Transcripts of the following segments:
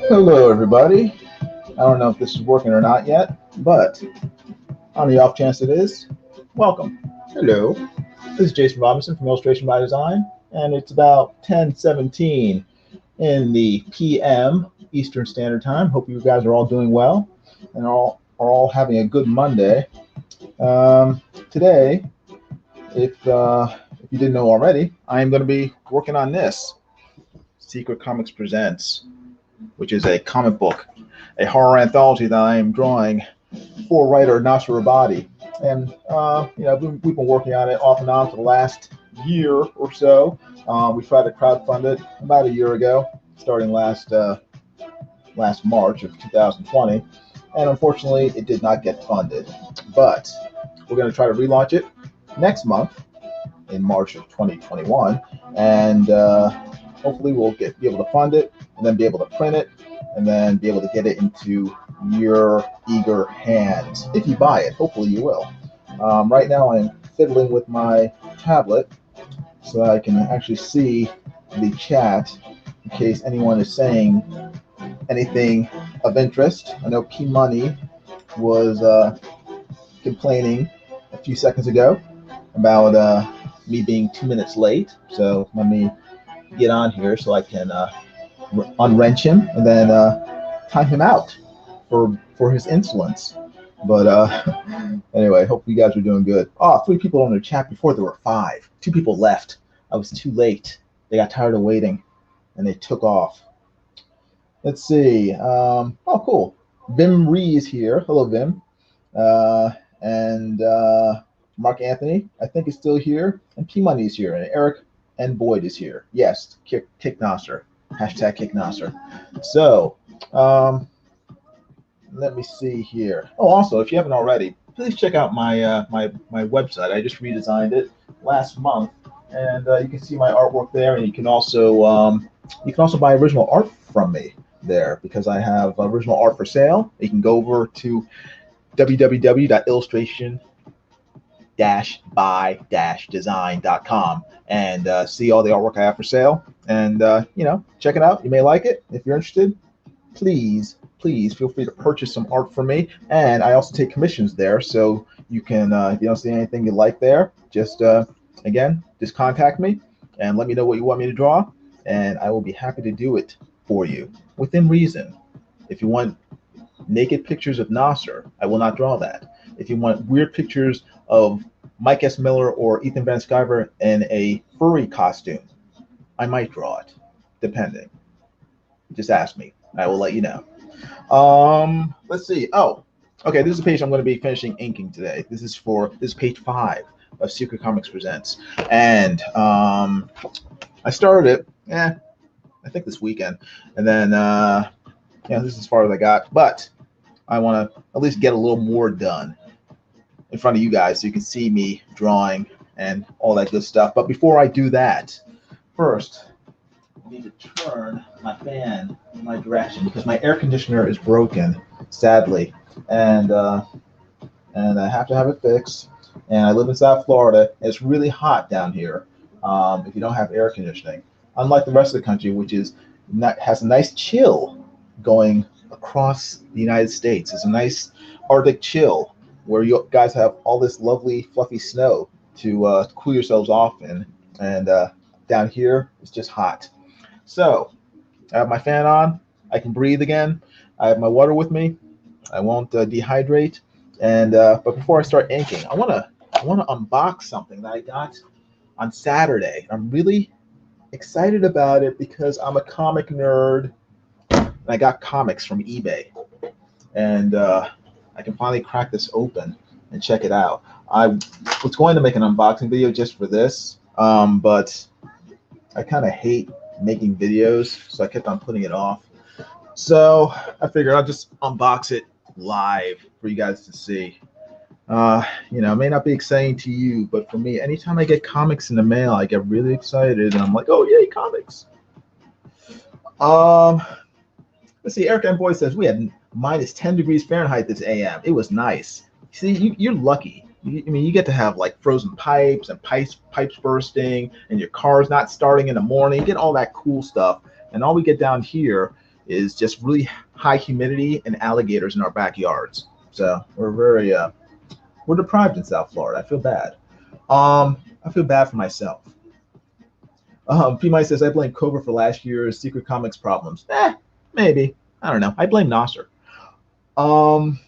Hello, everybody. I don't know if this is working or not yet, but on the off chance it is, welcome. Hello. This is Jason Robinson from Illustration by Design, and it's about 10:17 in the PM Eastern Standard Time. Hope you guys are all doing well and are all having a good Monday. Today, if you didn't know already, I am going to be working on this. Secret Comics Presents, which is a comic book, a horror anthology that I am drawing for writer Nasser Rabadi. And we've been working on it off and on for the last year or so. We tried to crowdfund it about a year ago, starting last March of 2020, and unfortunately it did not get funded. But we're going to try to relaunch it next month in March of 2021, and hopefully we'll be able to fund it, and then be able to print it, and then be able to get it into your eager hands. If you buy it, hopefully you will. Right now I'm fiddling with my tablet so that I can actually see the chat in case anyone is saying anything of interest. I know P Money was complaining a few seconds ago about me being 2 minutes late, so let me get on here so I can unwrench him and then time him out for his insolence. But anyway, hope you guys are doing good. Oh, 3 people on the chat before. There were 5. 2 people left. I was too late. They got tired of waiting and they took off. Let's see. Oh, cool. Vim Ree is here. Hello, Vim. And Mark Anthony, I think, is still here. And P Money is here. And Eric and Boyd is here. Yes, kick Nasser. Hashtag kick Nasser. So, let me see here. Oh, also, if you haven't already, please check out my my website. I just redesigned it last month, and you can see my artwork there. And you can also buy original art from me there, because I have original art for sale. You can go over to www.illustration-by-design.com and see all the artwork I have for sale. And check it out. You may like it. If you're interested, please feel free to purchase some art from me. And I also take commissions there, so you can, if you don't see anything you like there, just contact me and let me know what you want me to draw, and I will be happy to do it for you within reason. If you want naked pictures of Nasser, I will not draw that. If you want weird pictures of Mike S. Miller or Ethan Van Sciver in a furry costume, I might draw it, depending. Just ask me. I will let you know. Let's see. Oh, okay. This is a page I'm going to be finishing inking today. This is page 5 of Secret Comics Presents, and I started it, I think this weekend, and then this is as far as I got. But I want to at least get a little more done in front of you guys so you can see me drawing and all that good stuff. But before I do that, first I need to turn my fan in my direction because my air conditioner is broken, sadly, and I have to have it fixed. And I live in South Florida. And it's really hot down here if you don't have air conditioning. Unlike the rest of the country, which has a nice chill going across the United States. It's a nice Arctic chill where you guys have all this lovely fluffy snow to cool yourselves off in, and down here it's just hot. So I have my fan on. I can breathe again. I have my water with me. I won't dehydrate. And but before I start inking, I want to unbox something that I got on Saturday. I'm really excited about it because I'm a comic nerd. And I got comics from eBay, and I can finally crack this open and check it out. I was going to make an unboxing video just for this, but I kind of hate making videos, so I kept on putting it off. So I figured I'll just unbox it live for you guys to see. It may not be exciting to you, but for me, anytime I get comics in the mail, I get really excited, and I'm like, oh, yay, comics. Let's see, Eric M. Boyd says, we had minus 10 degrees Fahrenheit this AM. It was nice. See, you're lucky. I mean, you get to have like frozen pipes and pipes bursting, and your car's not starting in the morning. You get all that cool stuff, and all we get down here is just really high humidity and alligators in our backyards. So we're deprived in South Florida. I feel bad. I feel bad for myself. P. Mike says I blame Cobra for last year's Secret Comics problems. Maybe. I don't know. I blame Nasser. Um,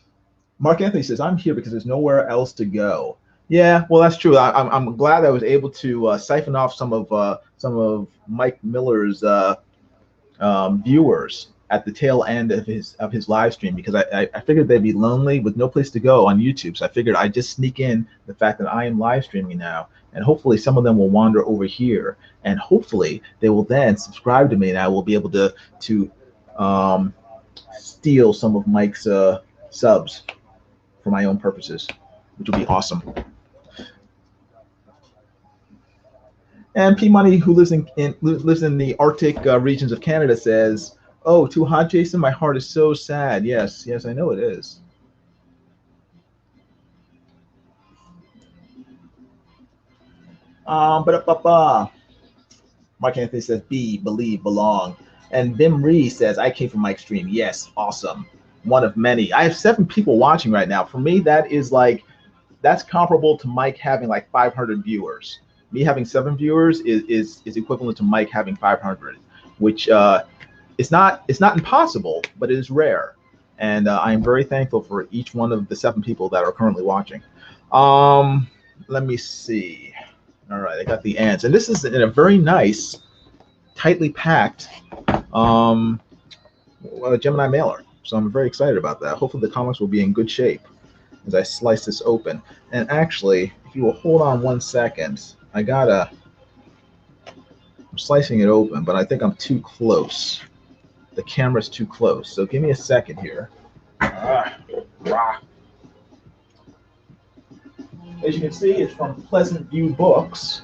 Mark Anthony says I'm here because there's nowhere else to go. Yeah, well that's true. I'm glad I was able to siphon off some of Mike Miller's viewers at the tail end of his live stream, because I figured they'd be lonely with no place to go on YouTube. So I figured I'd just sneak in the fact that I am live streaming now, and hopefully some of them will wander over here, and hopefully they will then subscribe to me, and I will be able to steal some of Mike's subs for my own purposes, which would be awesome. And P Money, who lives in the Arctic regions of Canada, says, "Oh, too hot, Jason. My heart is so sad." Yes, yes, I know it is. Mark Anthony says, "Be, believe, belong." And Bim Ree says, "I came from Mike's stream." Yes, awesome. One of many. I have 7 people watching right now. For me, that's comparable to Mike having like 500 viewers. Me having 7 viewers is equivalent to Mike having 500, which it's not impossible, but it is rare. And I am very thankful for each one of the 7 people that are currently watching. Let me see. All right, I got the ants, and this is in a very nice, tightly packed Gemini mailer. So I'm very excited about that. Hopefully the comics will be in good shape as I slice this open. And actually, if you will hold on 1 second, I'm slicing it open, but I think I'm too close. The camera's too close. So give me a second here. As you can see, it's from Pleasant View Books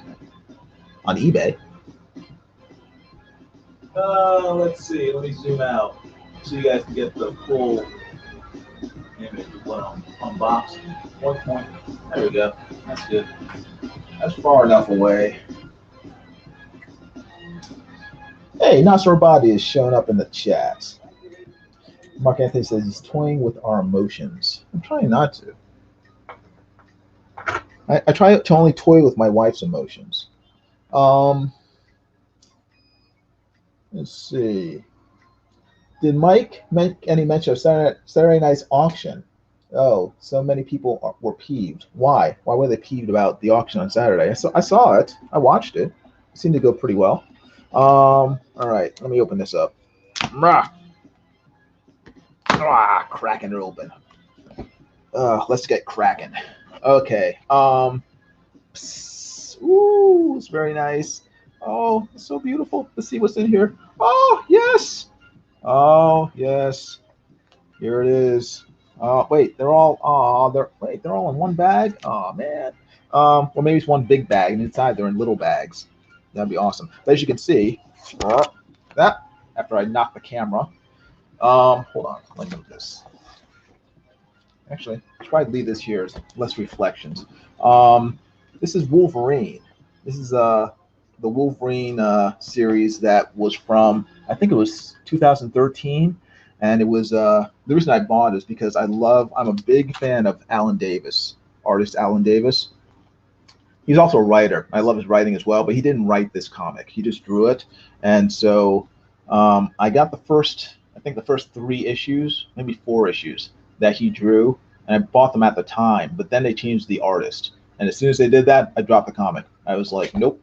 on eBay. Let's see. Let me zoom out so you guys can get the full image of what I'm unboxing. 1 point. There we go. That's good. That's far enough away. Hey, Nasser Rabadi is showing up in the chat. Mark Anthony says he's toying with our emotions. I'm trying not to. I try to only toy with my wife's emotions. Let's see. Did Mike make any mention of Saturday night's auction? Oh, so many people were peeved. Why? Why were they peeved about the auction on Saturday? I saw it. I watched it. It seemed to go pretty well. All right, let me open this up. Cracking it open. Let's get cracking. Okay. Ooh, it's very nice. Oh, it's so beautiful. Let's see what's in here. Oh, yes. Oh, yes. Here it is. Wait, they're all in one bag. Oh man. Well, maybe it's one big bag, and inside they're in little bags. That'd be awesome. But as you can see, that after I knock the camera. Hold on. Let me move this. Actually, I'll try to leave this here. It's less reflections. This is Wolverine. This is the Wolverine series that was from, I think it was 2013. And it was the reason I bought it is because I'm a big fan of Alan Davis, artist Alan Davis. He's also a writer. I love his writing as well, but he didn't write this comic. He just drew it. And so I got the first 3 issues, maybe 4 issues that he drew, and I bought them at the time, but then they changed the artist. And as soon as they did that, I dropped the comic. I was like, nope,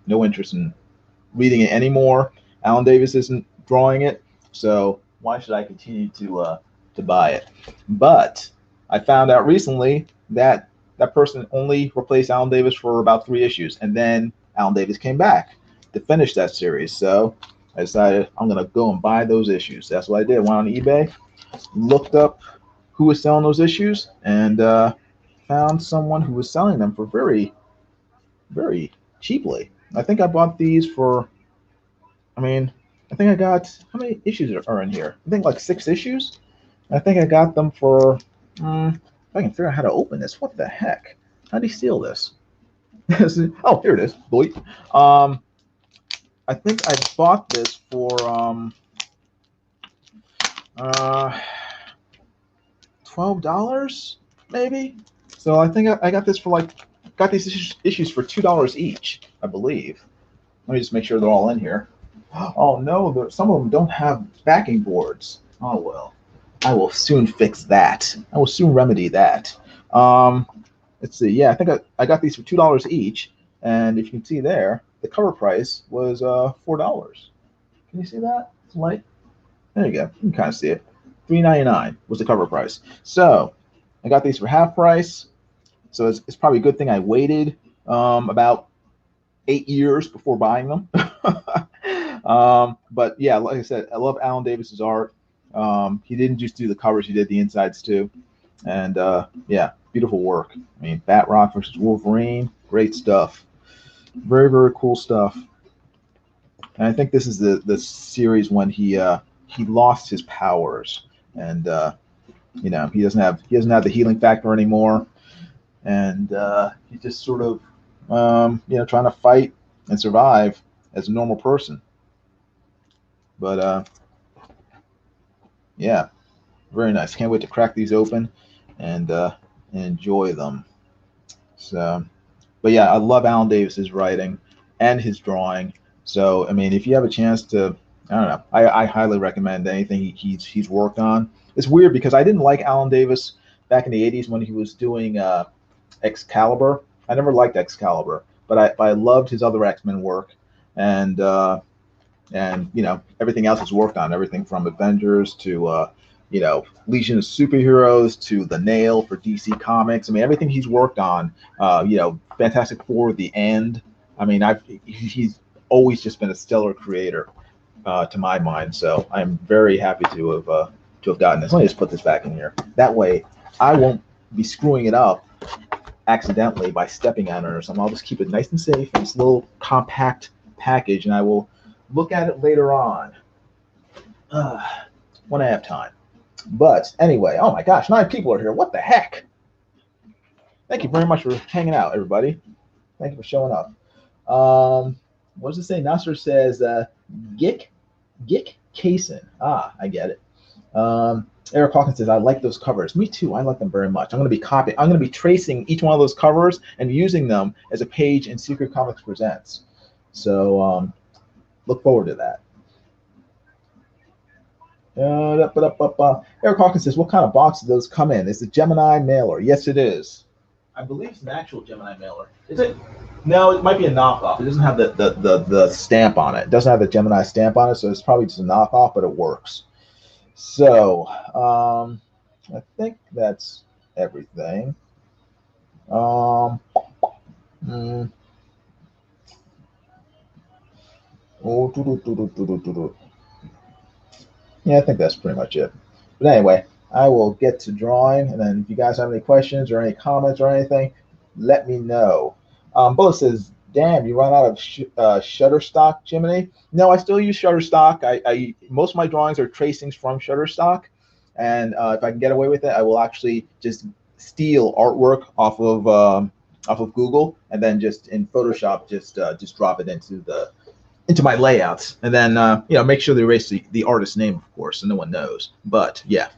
no interest in reading it anymore. Alan Davis isn't drawing it, so why should I continue to buy it? But I found out recently that that person only replaced Alan Davis for about 3 issues, and then Alan Davis came back to finish that series. So I decided I'm gonna go and buy those issues. That's what I did. Went on eBay, looked up who was selling those issues, and found someone who was selling them for very, very cheaply. I think I bought these for, I think I got, how many issues are in here? I think like 6 issues. I think I got them for, if I can figure out how to open this, what the heck? How did he steal this? Oh, here it is. Boy. I think I bought this for uh, $12 maybe. So I think I got this for got these issues for $2 each, I believe. Let me just make sure they're all in here. Oh no, some of them don't have backing boards. Oh well, I will soon fix that. I will soon remedy that. Let's see. Yeah, I think I got these for $2 each, and if you can see there, the cover price was $4. Can you see that? It's light. There you go. You can kind of see it. $3.99 was the cover price. So I got these for half price. So it's probably a good thing I waited about 8 years before buying them. But yeah, like I said, I love Alan Davis's art. He didn't just do the covers; he did the insides too. And yeah, beautiful work. I mean, Batrock versus Wolverine, great stuff. Very, very cool stuff. And I think this is the series when he lost his powers, and you know, he doesn't have the healing factor anymore, and he's just sort of you know, trying to fight and survive as a normal person. But yeah, very nice. Can't wait to crack these open and enjoy them. So, but yeah, I love Alan Davis's writing and his drawing. So, I mean, if you have a chance to, I don't know, I highly recommend anything he's worked on. It's weird because I didn't like Alan Davis back in the '80s when he was doing Excalibur. I never liked Excalibur, but I loved his other X-Men work, and you know, everything else he's worked on, everything from Avengers to you know, Legion of Superheroes to The Nail for DC Comics. I mean, everything he's worked on, you know, Fantastic Four, The End. I mean, he's always just been a stellar creator to my mind. So I'm very happy to have gotten this. Let me just put this back in here. That way, I won't be screwing it up accidentally by stepping on it or something. I'll just keep it nice and safe in this little compact package, and I will look at it later on when I have time. But anyway, oh my gosh, 9 people are here. What the heck? Thank you very much for hanging out, everybody. Thank you for showing up. What does it say? Nasser says, Gick Kaysen. Ah, I get it. Eric Hawkins says, I like those covers. Me too. I like them very much. I'm going to be tracing each one of those covers and using them as a page in Secret Comics Presents. So look forward to that. Eric Hawkins says, what kind of box do those come in? Is it Gemini mailer? Yes, it is. I believe it's an actual Gemini mailer. Is it? No, it might be a knockoff. It doesn't have the stamp on it. It doesn't have the Gemini stamp on it, so it's probably just a knockoff, but it works. So I think that's everything. Yeah, I think that's pretty much it. But anyway, I will get to drawing, and then if you guys have any questions or any comments or anything, let me know. Bullet says, damn, you run out of Shutterstock, Jiminy? No, I still use Shutterstock. Most of my drawings are tracings from Shutterstock, and if I can get away with it, I will actually just steal artwork off of Google, and then just in Photoshop just drop it into my layouts, and then you know, make sure they erase the artist's name, of course, so no one knows. But yeah,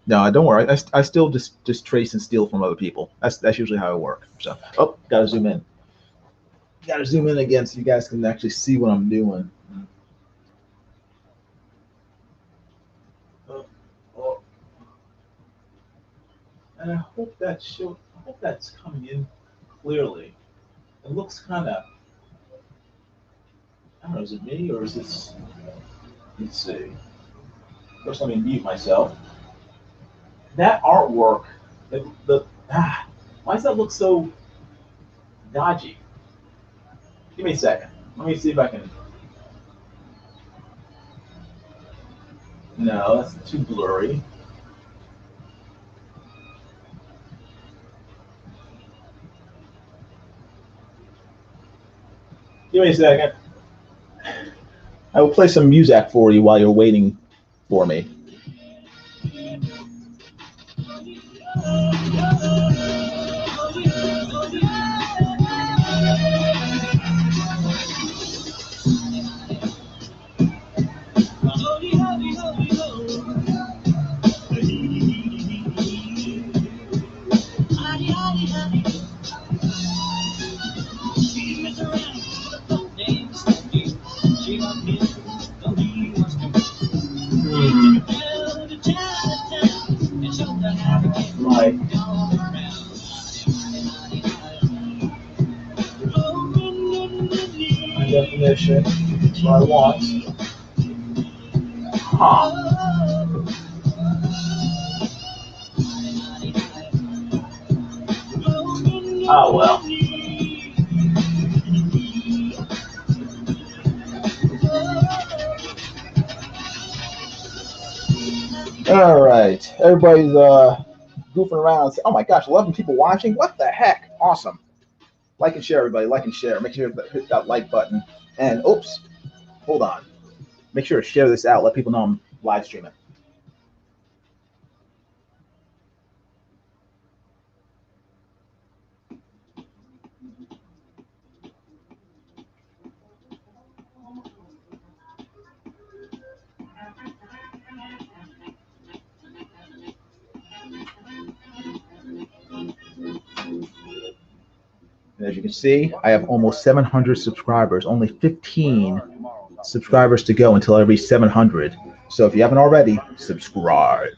no, don't worry. I still just trace and steal from other people. That's usually how I work. So, oh, gotta zoom in. Gotta zoom in again so you guys can actually see what I'm doing. And I hope that's coming in clearly. It looks kind of, I don't know, is it me or is this? Let's see. First, let me mute myself. That artwork, why does that look so dodgy? Give me a second. Let me see if I can. No, that's too blurry. Give me a second. I will play some music for you while you're waiting for me. permission. That's what I want. Huh. Oh well. All right, everybody's goofing around. Oh my gosh, 11 people watching. What the heck? Awesome. Like and share, everybody. Like and share. Make sure to hit that like button. And oops, hold on. Make sure to share this out. Let people know I'm live streaming. And as you can see, I have almost 700 subscribers. Only 15 subscribers to go until I reach 700. So if you haven't already, subscribe.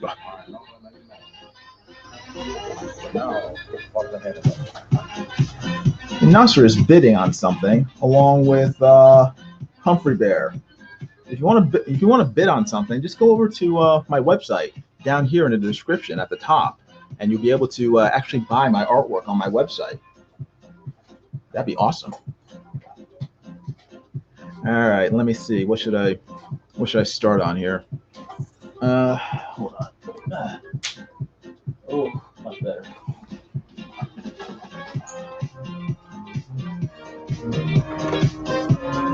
Nasser is bidding on something along with Humphrey Bear. If you want to bid on something, just go over to my website down here in the description at the top, and you'll be able to actually buy my artwork on my website. That'd be awesome. All right, let me see. What should I start on here? Hold on. Oh, much better.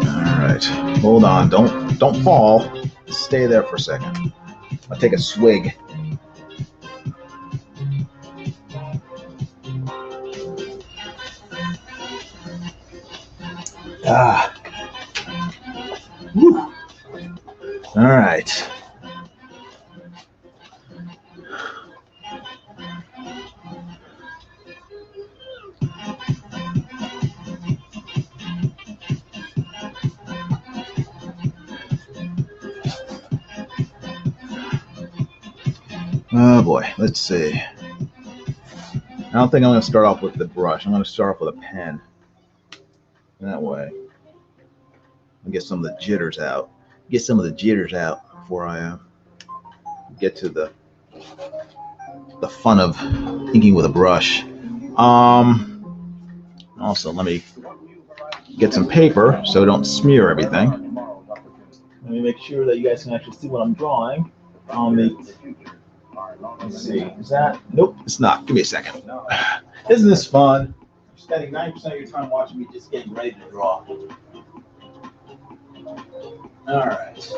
All right, hold on. Don't fall. Stay there for a second. I'll take a swig. Ah. Woo. All right. Oh boy, let's see. I don't think I'm going to start off with the brush. I'm going to start off with a pen. That way, I'll get some of the jitters out. Get some of the jitters out before I get to the fun of inking with a brush. Also, let me get some paper so I don't smear everything. Let me make sure that you guys can actually see what I'm drawing. Let's see. Is that? Nope, it's not. Give me a second. Isn't this fun? You're spending 90% of your time watching me just getting ready to draw. All right.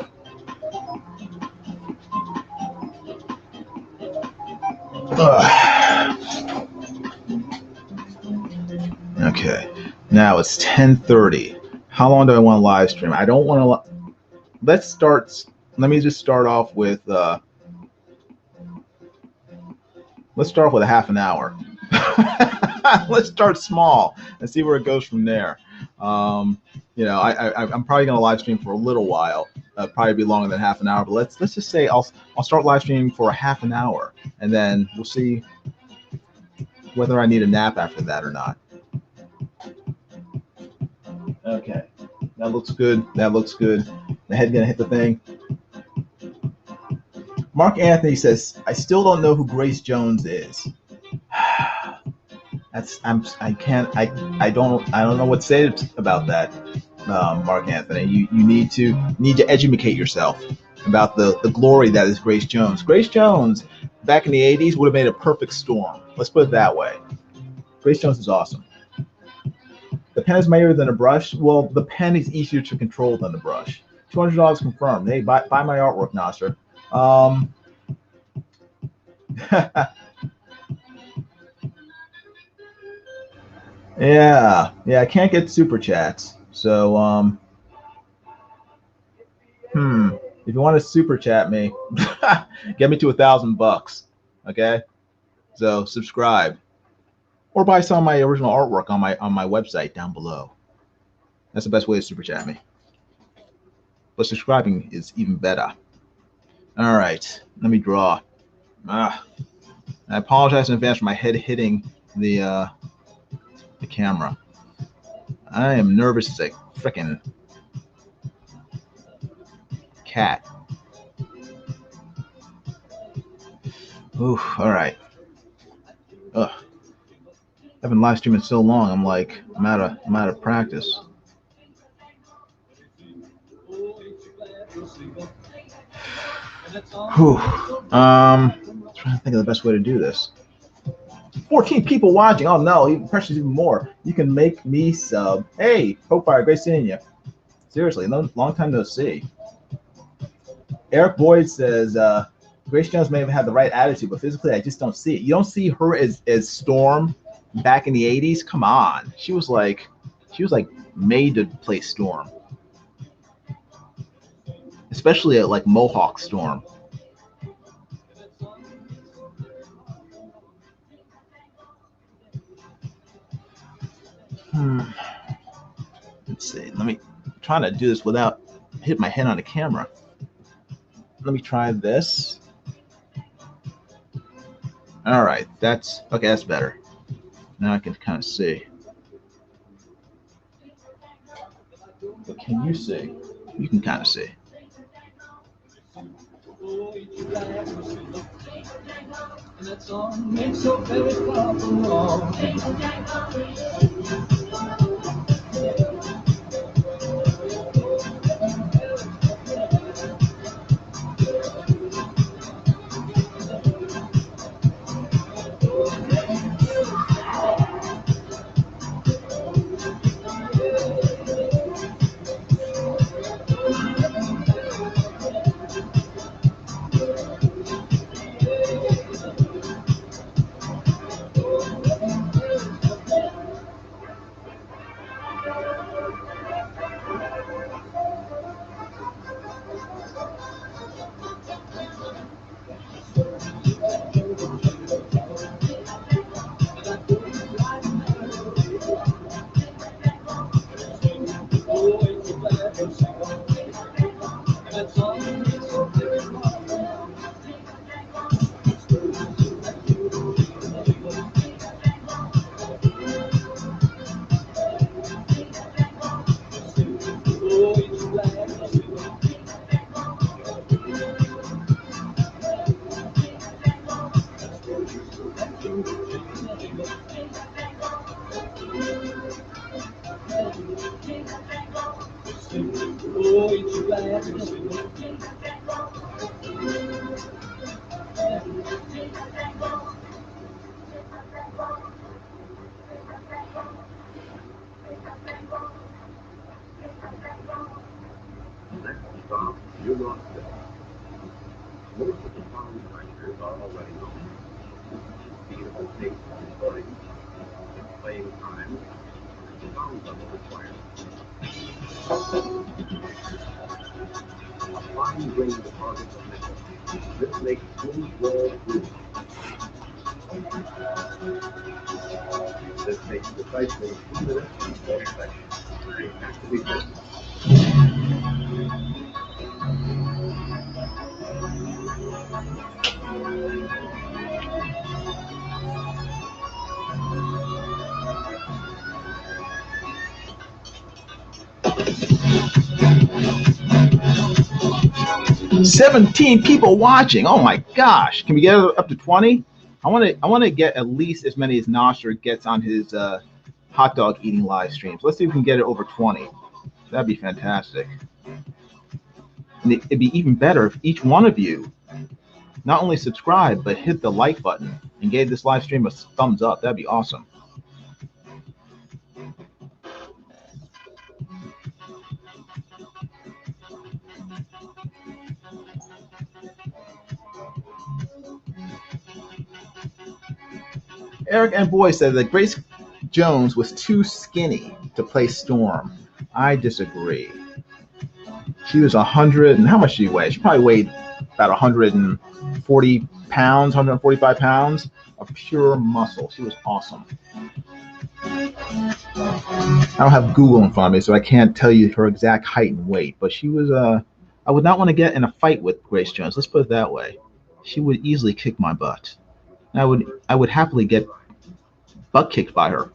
Okay. Now it's 10:30. How long do I want to live stream? I don't want to. Let me just start off with. Let's start off with a half an hour. Let's start small and see where it goes from there. I'm probably going to live stream for a little while. Probably be longer than half an hour. But let's just say I'll start live streaming for a half an hour, and then we'll see whether I need a nap after that or not. Okay, that looks good. That looks good. The head gonna hit the thing. Mark Anthony says, I still don't know who Grace Jones is. I don't know what to say about that, Mark Anthony. You need to educate yourself about the glory that is Grace Jones. Grace Jones back in the 80s would have made a perfect storm. Let's put it that way. Grace Jones is awesome. The pen is mightier than a brush. Well, the pen is easier to control than the brush. $200 confirmed. Hey, buy my artwork, Nasser. Yeah, I can't get super chats. So, if you want to super chat me, get me to $1,000. Okay, so subscribe or buy some of my original artwork on my website down below. That's the best way to super chat me. But subscribing is even better. All right, let me draw. I apologize in advance for my head hitting the camera. I am nervous as a frickin'. cat. Ooh, all right. Ugh. I've been live streaming so long. I'm like, I'm out of practice. Whew. Trying to think of the best way to do this. 14 people watching. Oh no, pressure's even more. You can make me sub. Hey, Popefire, great seeing you. Seriously, long time no see. Eric Boyd says, Grace Jones may have had the right attitude, but physically I just don't see it. You don't see her as Storm back in the 80s? Come on. She was like made to play Storm. Especially at like Mohawk Storm. Let's see. I'm trying to do this without hitting my head on the camera. Let me try this. All right, that's okay. That's better. Now I can kind of see. But can you see? You can kind of see. "17 people watching. Oh my gosh. Can we get it up to 20? I want to get at least as many as Nasser gets on his hot dog eating live streams. Let's see if we can get it over 20. That'd be fantastic. And it'd be even better if each one of you not only subscribe, but hit the like button and gave this live stream a thumbs up. That'd be awesome. Eric and Boy said that Grace Jones was too skinny to play Storm. I disagree. She was 100, and how much did she weigh? She probably weighed about 140 pounds, 145 pounds of pure muscle. She was awesome. I don't have Google in front of me, so I can't tell you her exact height and weight, but she was, I would not want to get in a fight with Grace Jones. Let's put it that way. She would easily kick my butt. I would happily get butt kicked by her.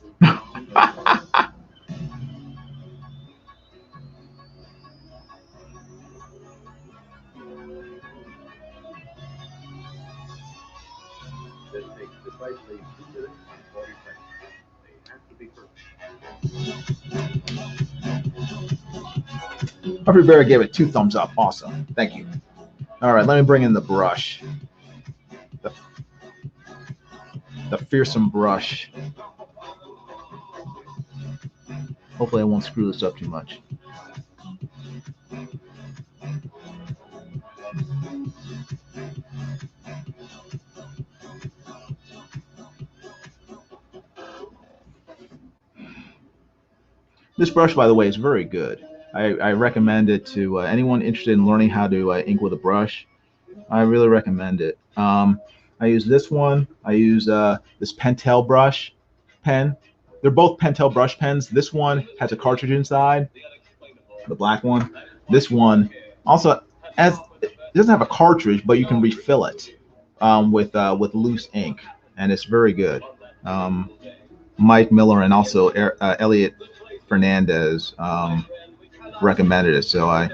Humphrey Bear gave it 2 thumbs up. Awesome. Thank you. All right, let me bring in the brush. The fearsome brush. Hopefully I won't screw this up too much. This brush, by the way, is very good. I recommend it to anyone interested in learning how to ink with a brush. I really recommend it. I use this one. I use this Pentel brush pen. They're both Pentel brush pens. This one has a cartridge inside, the black one. This one also it doesn't have a cartridge, but you can refill it with loose ink, and it's very good. Mike Miller and also Elliot Fernandez recommended it, so I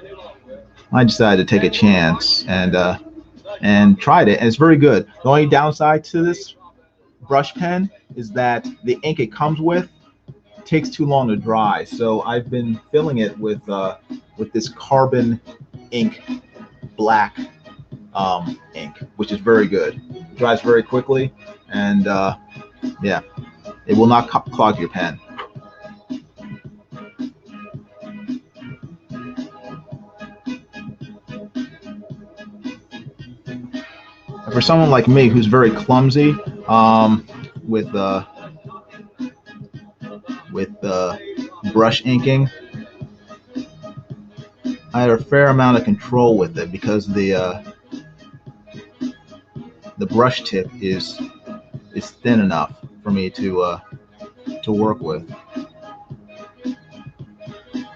decided to take a chance and tried it, and it's very good. The only downside to this brush pen is that the ink it comes with takes too long to dry. So I've been filling it with this carbon ink black ink, which is very good. It dries very quickly, and yeah, it will not clog your pen. For someone like me who's very clumsy with brush inking, I had a fair amount of control with it because the brush tip is thin enough for me to work with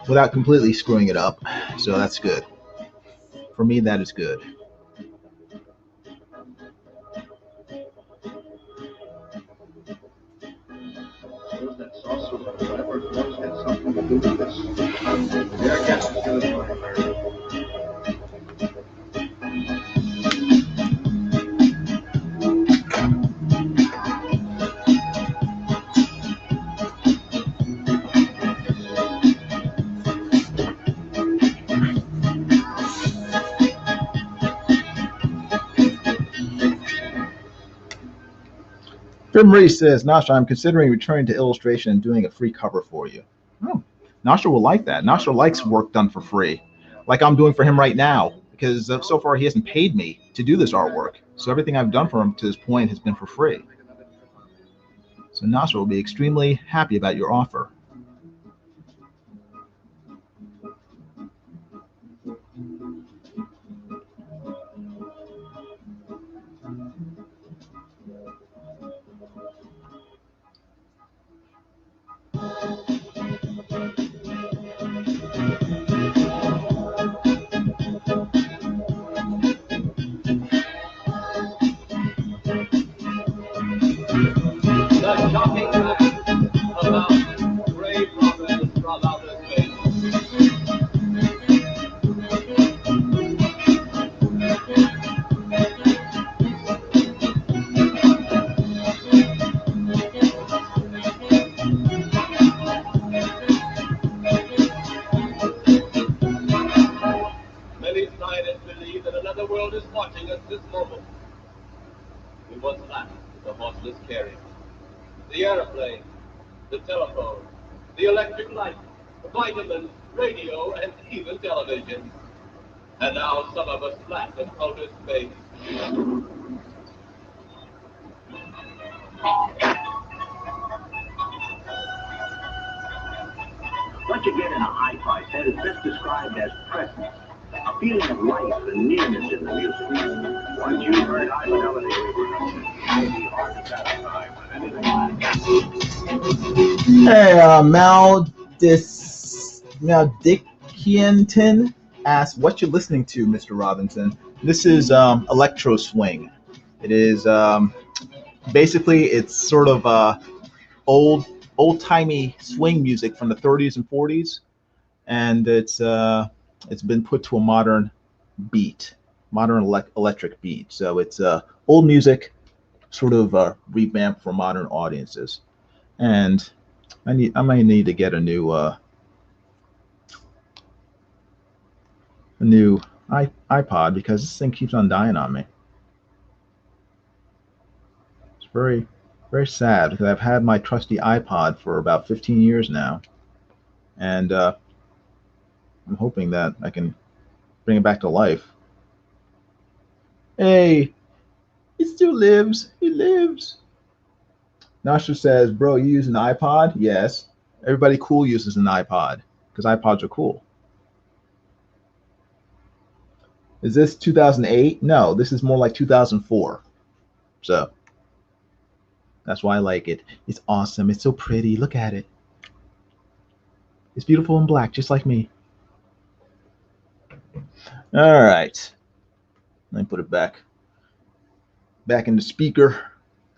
without completely screwing it up. So that's good. For me, that is good. Jim Marie says, Nasser, I'm considering returning to illustration and doing a free cover for you. Oh, Nasser will like that. Nasser likes work done for free, like I'm doing for him right now, because so far he hasn't paid me to do this artwork. So everything I've done for him to this point has been for free. So Nasser will be extremely happy about your offer. The airplane, the telephone, the electric light, vitamins, radio, and even television. And now some of us laugh in outer space. What you get in a hi-fi set is best described as presence, a feeling of life and nearness in the music. Once you've heard high fidelity reproduction, it will be hard to satisfy with anything like that. Hey, Maldickianton asks, what you listening to, Mr. Robinson? This is electro swing. It is basically, it's sort of old-timey swing music from the 30s and 40s, and it's been put to a modern beat, modern electric beat. So it's old music sort of revamp for modern audiences. And I might need to get a new iPod because this thing keeps on dying on me. It's very, very sad because I've had my trusty iPod for about 15 years now, and I'm hoping that I can bring it back to life. Hey, it still lives. It lives. Nasser says, bro, you use an iPod? Yes. Everybody cool uses an iPod because iPods are cool. Is this 2008? No, this is more like 2004. So that's why I like it. It's awesome. It's so pretty. Look at it. It's beautiful and black, just like me. All right. Let me put it back in the speaker,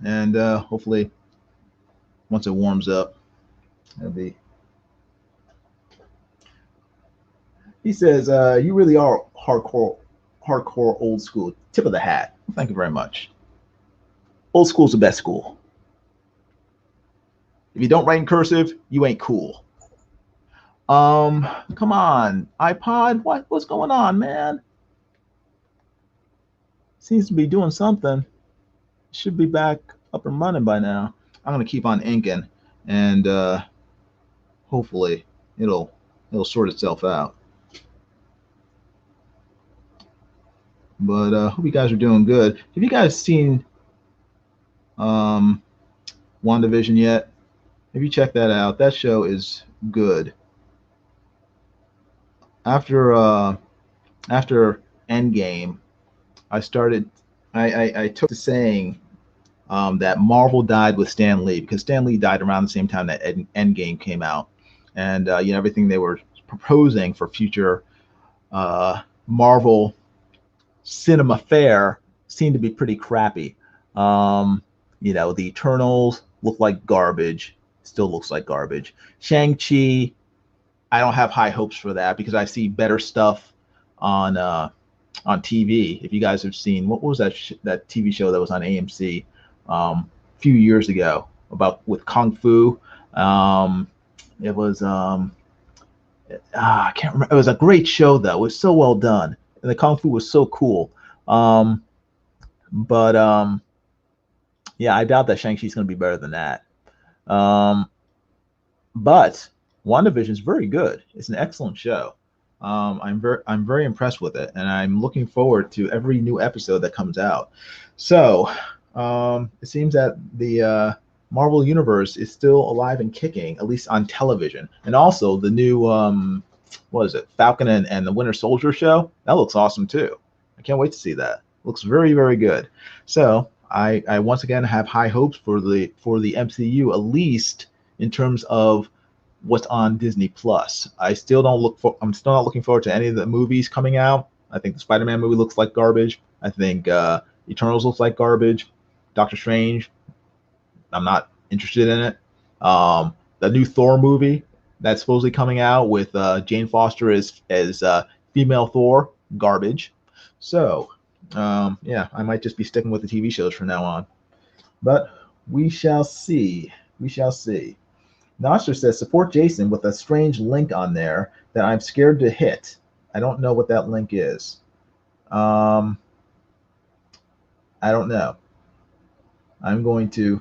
and hopefully once it warms up, it'll be. He says, you really are hardcore old school. Tip of the hat. Thank you very much. Old school's the best school. If you don't write in cursive, you ain't cool. Come on, iPod, what's going on, man? Seems to be doing something. Should be back up and running by now. I'm gonna keep on inking, and hopefully it'll sort itself out. But hope you guys are doing good. Have you guys seen WandaVision yet? Have you checked that out? That show is good. After Endgame, I took to saying that Marvel died with Stan Lee, because Stan Lee died around the same time that Endgame came out, and you know, everything they were proposing for future Marvel cinema fare seemed to be pretty crappy. You know, the Eternals look like garbage. Still looks like garbage. Shang-Chi, I don't have high hopes for that because I see better stuff on TV. If you guys have seen, what was that TV show that was on AMC a few years ago with Kung Fu? It was I can't remember. It was a great show though. It was so well done, and the Kung Fu was so cool. Yeah, I doubt that Shang-Chi is going to be better than that. But WandaVision is very good. It's an excellent show. I'm very impressed with it, and I'm looking forward to every new episode that comes out. So it seems that the Marvel Universe is still alive and kicking, at least on television. And also the new what is it, Falcon and the Winter Soldier show? That looks awesome too. I can't wait to see that. Looks very, very good. So I once again have high hopes for the MCU, at least in terms of what's on Disney Plus. I'm still not looking forward to any of the movies coming out. I think the Spider-Man movie looks like garbage. I think Eternals looks like garbage. Doctor Strange, I'm not interested in it. The new Thor movie that's supposedly coming out with Jane Foster as female Thor, garbage. So yeah, I might just be sticking with the TV shows from now on. But we shall see. We shall see. Nasser says, support Jason with a strange link on there that I'm scared to hit. I don't know what that link is. I don't know. I'm going to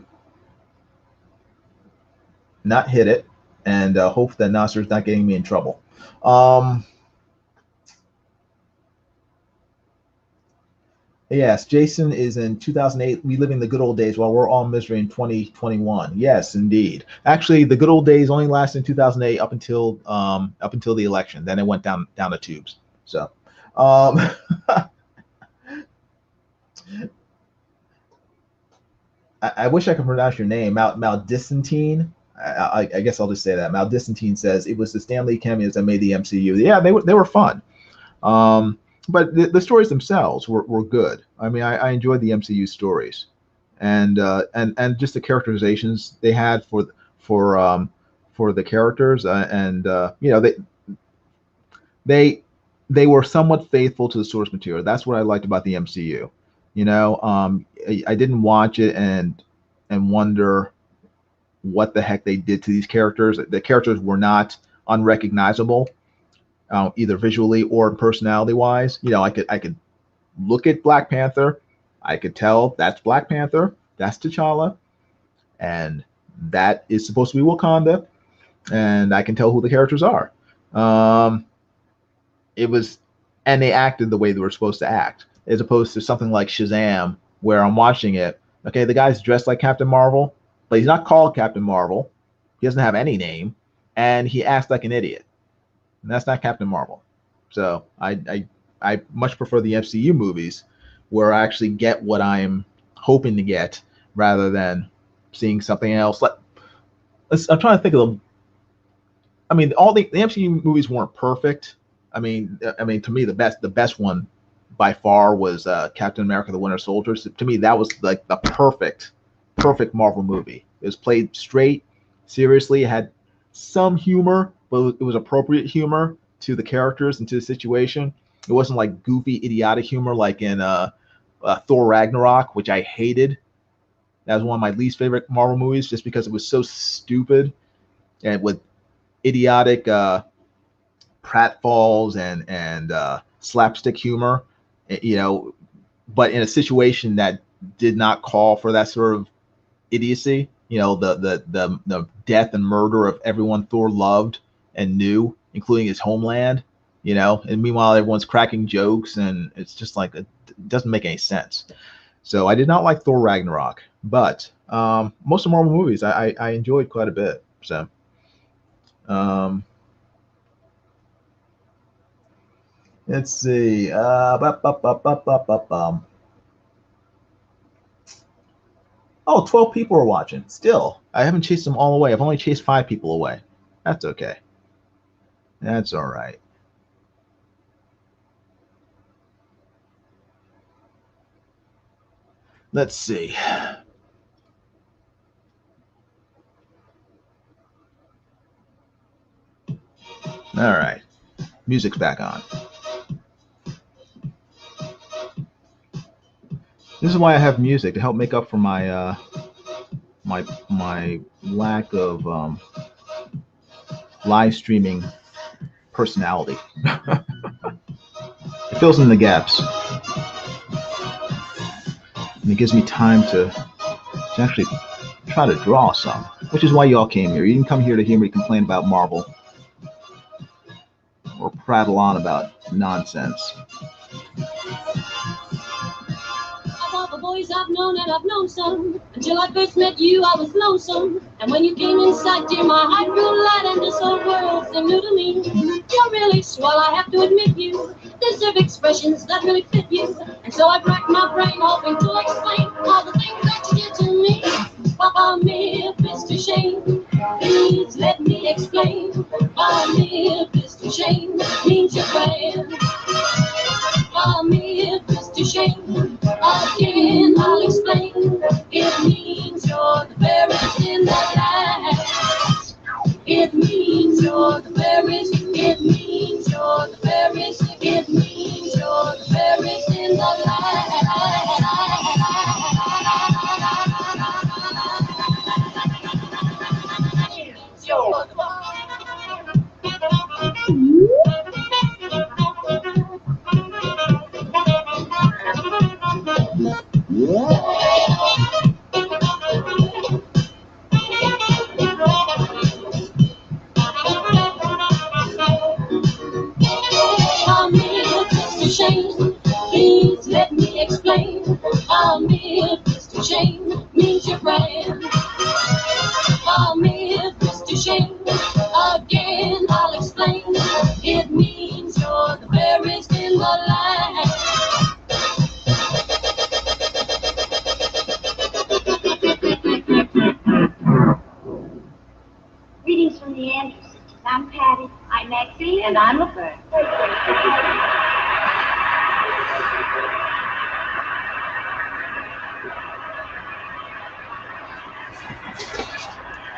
not hit it and hope that Nasser's not getting me in trouble. Yes, Jason is in 2008, reliving the good old days while we're all misery in 2021. Yes, indeed. Actually, the good old days only lasted in 2008 up until the election. Then it went down the tubes. So, I wish I could pronounce your name, Maldicentine. I guess I'll just say that. Maldicentine says it was the Stan Lee cameos that made the MCU. Yeah, they were fun. But the stories themselves were good. I mean, I enjoyed the MCU stories, and just the characterizations they had for the characters, and you know, they were somewhat faithful to the source material. That's what I liked about the MCU, You know, I didn't watch it and wonder what the heck they did to these characters. The characters were not unrecognizable, either visually or personality wise. You know, I could look at Black Panther, I could tell that's Black Panther, that's T'Challa, and that is supposed to be Wakanda, and I can tell who the characters are. It was, and they acted the way they were supposed to act, as opposed to something like Shazam, where I'm watching it. Okay, the guy's dressed like Captain Marvel, but he's not called Captain Marvel. He doesn't have any name, and he acts like an idiot. And that's not Captain Marvel. So I much prefer the MCU movies, where I actually get what I'm hoping to get, rather than seeing something else. I'm trying to think of them. I mean, all the MCU movies weren't perfect. I mean, to me, the best one by far was Captain America: The Winter Soldier. So to me, that was like the perfect Marvel movie. It was played straight, seriously. It had some humor, but it was appropriate humor to the characters and to the situation. It wasn't like goofy, idiotic humor like in Thor Ragnarok, which I hated. That was one of my least favorite Marvel movies, just because it was so stupid and with idiotic pratfalls and slapstick humor, you know, but in a situation that did not call for that sort of idiocy. You know, the death and murder of everyone Thor loved and knew, including his homeland. You know, and meanwhile everyone's cracking jokes, and it's just like it doesn't make any sense. So I did not like Thor Ragnarok, but most of Marvel movies I enjoyed quite a bit. So. Let's see. Oh, 12 people are watching. Still, I haven't chased them all away. I've only chased 5 people away. That's okay. That's all right. Let's see. All right. Music's back on. This is why I have music, to help make up for my my lack of live streaming personality. It fills in the gaps. And it gives me time to actually try to draw some, which is why y'all came here. You didn't come here to hear me complain about Marvel or prattle on about nonsense. The boys I've known, and I've known some. Until I first met you, I was lonesome. And when you came inside, dear, my heart grew light, and this whole world seemed new to me. You're really swell, I have to admit you deserve expressions that really fit you. And so I racked my brain, hoping to explain all the things that you did to me. Papa, Mr. Shane, please let me explain. Mr. Shane means your friend. Mr. Shane, again I'll explain. It means you're the fairest in the land. It means you're the fairest. It means you're the fairest. It means you're the fairest in the land. You're the Mr. Shane, please let me explain. Mr. Shane means your friend. Mr. Shane, again I'll explain. It means you're the fairest in the land. Greetings from the Andrews sisters. I'm Patty. I'm Maxine. And I'm Laverne.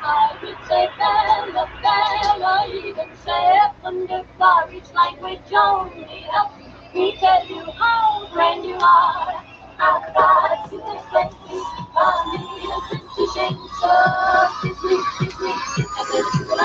I would say Bella, Bella, even say thunder porridge like with Joni. Help me tell you how grand you are. How rise, you can play me, me and pretty shake. So kiss me, I said you will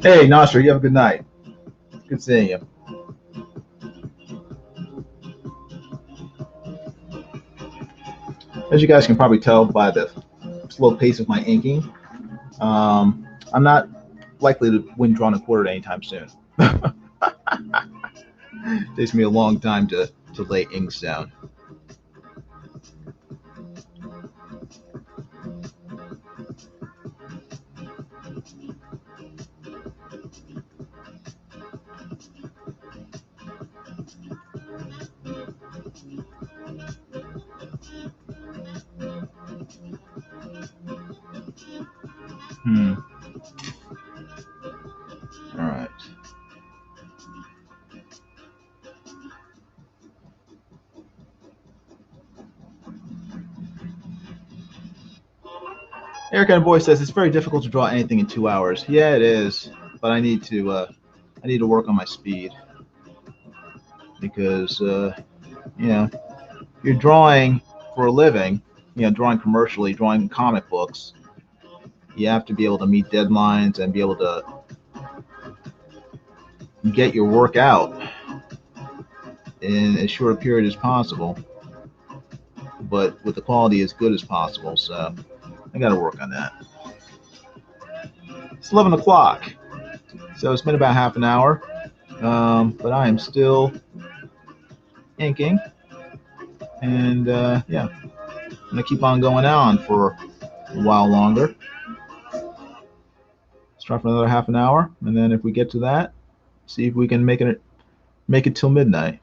Hey, Nasser, you have a good night. Good seeing you. As you guys can probably tell by the slow pace of my inking, I'm not likely to win drawn and quartered anytime soon. It takes me a long time to lay inks down. All right. Eric and Boy says it's very difficult to draw anything in 2 hours. Yeah, it is, but I need to work on my speed because you're drawing for a living, drawing commercially, drawing comic books. You have to be able to meet deadlines and be able to get your work out in as short a period as possible, but with the quality as good as possible. So I got to work on that. It's 11 o'clock, so it's been about half an hour, but I am still inking, and yeah, I'm gonna keep on going on for a while longer. Let's try for another half an hour, and then if we get to that, see if we can make it till midnight.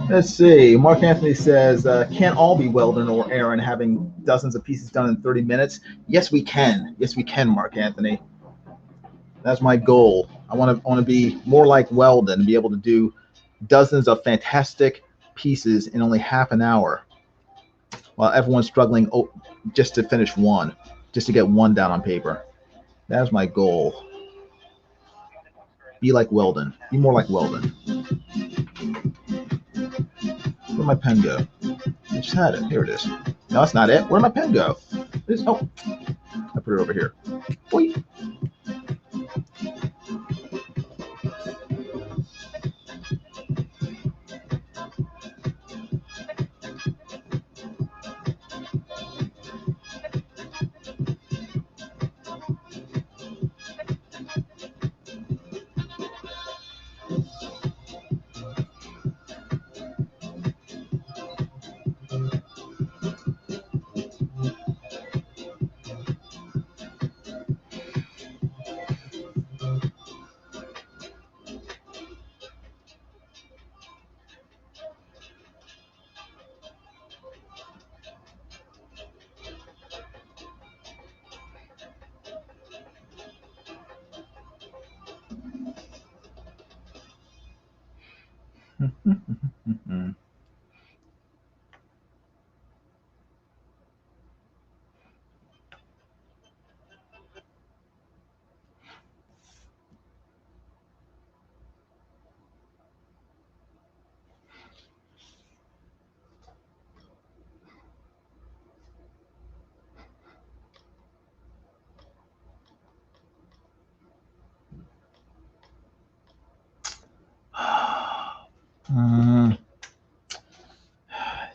Let's see. Mark Anthony says, can't all be Weldon or Aaron having dozens of pieces done in 30 minutes. Yes, we can. Yes, we can, Mark Anthony. That's my goal. I want to be more like Weldon, be able to do dozens of fantastic pieces in only half an hour, while everyone's struggling just to finish one, just to get one down on paper. That's my goal. Be like Weldon. Be more like Weldon. Where'd my pen go? I just had it. Here it is. No, that's not it. Where'd my pen go? Oh, I put it over here. Boy.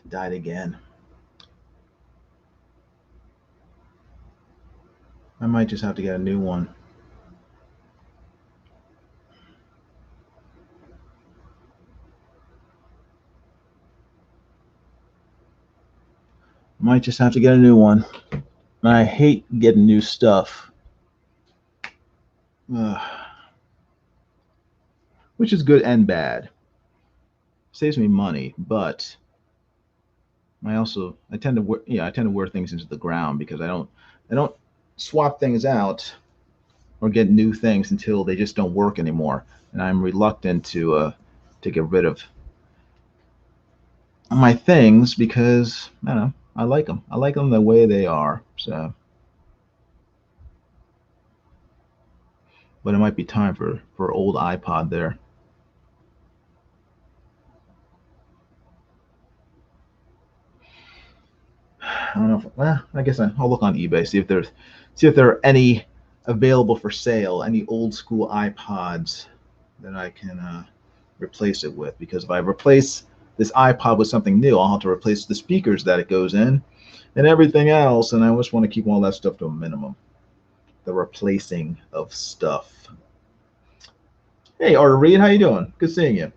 Died again. I might just have to get a new one. Might just have to get a new one. I hate getting new stuff. Which is good and bad. Saves me money, but I tend to wear things into the ground because I don't swap things out or get new things until they just don't work anymore. And I'm reluctant to get rid of my things because I don't know, I like them. I like them the way they are. So, but it might be time for old iPod there. I don't know. I guess I'll look on eBay, see if there are any available for sale, any old school iPods that I can replace it with. Because if I replace this iPod with something new, I'll have to replace the speakers that it goes in and everything else. And I just want to keep all that stuff to a minimum. The replacing of stuff. Hey, Arthur Reed, how you doing? Good seeing you.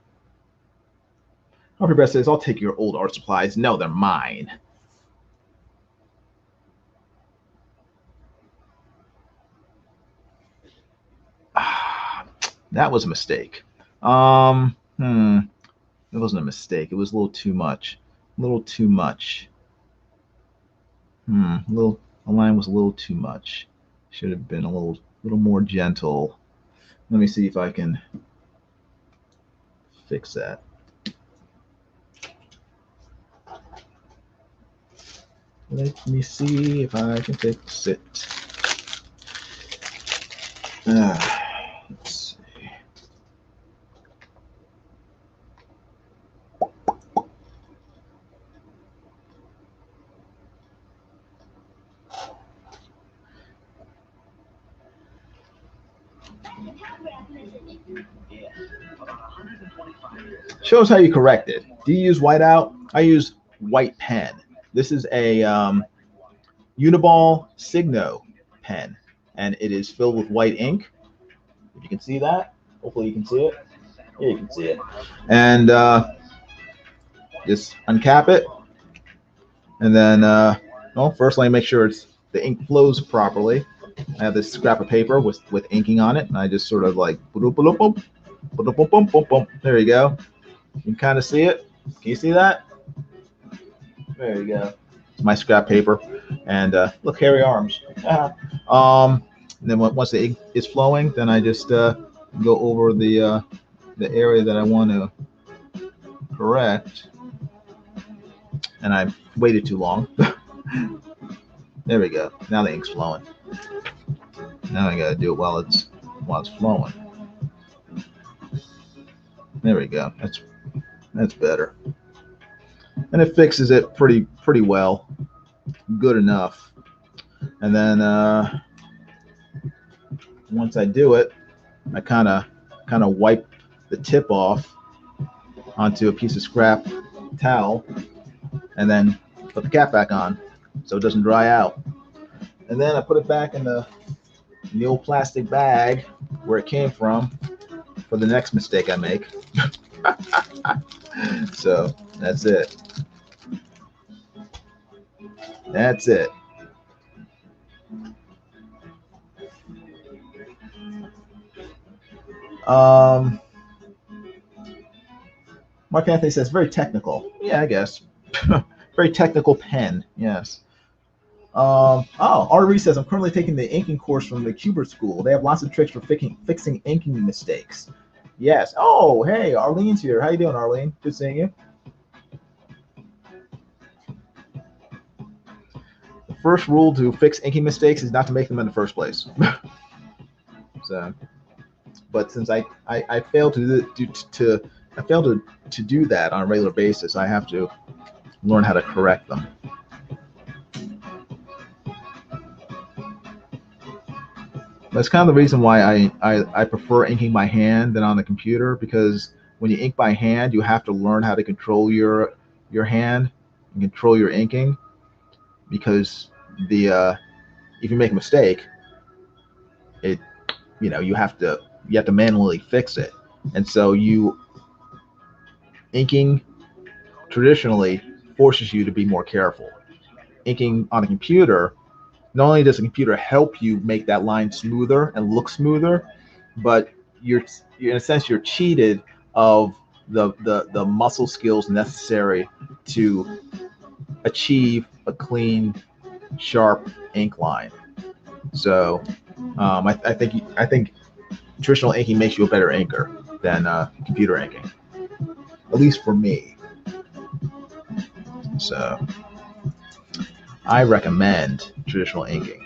Humphrey Brett says, I'll take your old art supplies. No, they're mine. That was a mistake. It wasn't a mistake. It was a little too much. The line was a little too much. Should have been a little more gentle. Let me see if I can fix that. Let me see if I can fix it. Let's see. Shows how you correct it. Do you use whiteout? I use white pen. This is a Uniball Signo pen, and it is filled with white ink. If you can see that, hopefully you can see it. Yeah, you can see it. And just uncap it, and then first let me make sure the ink flows properly. I have this scrap of paper with inking on it, and I just sort of like there you go. You can kind of see it. Can you see that? There you go. My scrap paper, and look, hairy arms. And then once the ink is flowing, then I just go over the area that I want to correct, and I waited too long. There we go. Now the ink's flowing. Now I gotta do it while it's flowing. There we go. That's better, and it fixes it pretty well, good enough. And then once I do it, I kind of wipe the tip off onto a piece of scrap towel, and then put the cap back on so it doesn't dry out. And then I put it back in the old plastic bag where it came from for the next mistake I make. So that's it. That's it. Mark Anthony says very technical. Yeah, I guess. Very technical pen. Yes. R. Reese says I'm currently taking the inking course from the Kubert School. They have lots of tricks for fixing inking mistakes. Yes. Oh, hey, Arlene's here. How you doing, Arlene? Good seeing you. The first rule to fix inking mistakes is not to make them in the first place. So, but since I failed to do that on a regular basis, I have to learn how to correct them. That's kind of the reason why I prefer inking by hand than on the computer, because when you ink by hand, you have to learn how to control your hand and control your inking, because if you make a mistake, you have to manually fix it. And so inking traditionally forces you to be more careful. Inking on a computer, not only does the computer help you make that line smoother and look smoother, but you're in a sense you're cheated of the muscle skills necessary to achieve a clean, sharp ink line. So I think traditional inking makes you a better inker than computer inking, at least for me. So I recommend traditional inking.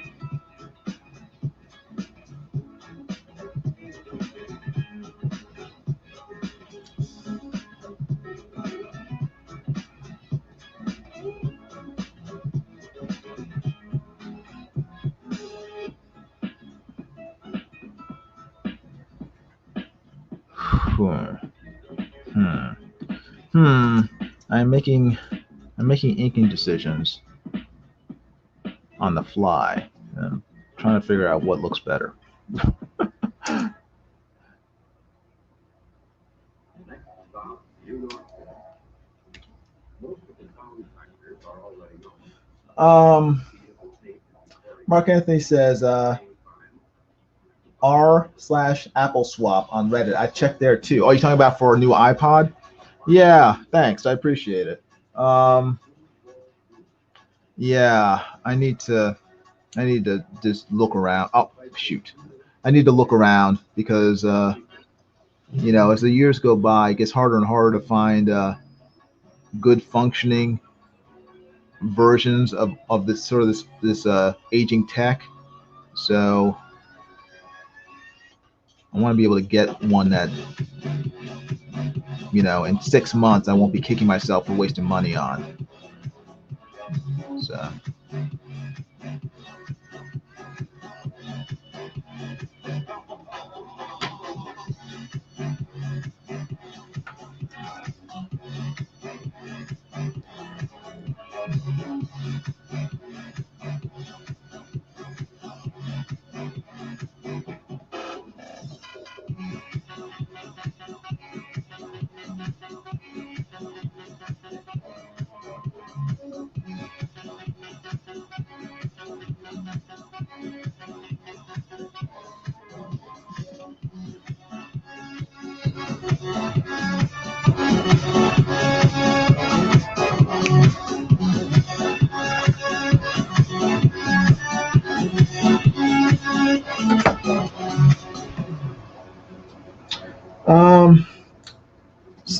I'm making inking decisions on the fly. I'm trying to figure out what looks better. Mark Anthony says r/Apple swap on Reddit. I checked there too. Oh, you talking about for a new iPod? Yeah, thanks. I appreciate it. Yeah, I need to just look around. Oh, shoot. I need to look around because as the years go by, it gets harder and harder to find good functioning versions of this sort of this aging tech. So I want to be able to get one that in 6 months I won't be kicking myself for wasting money on. So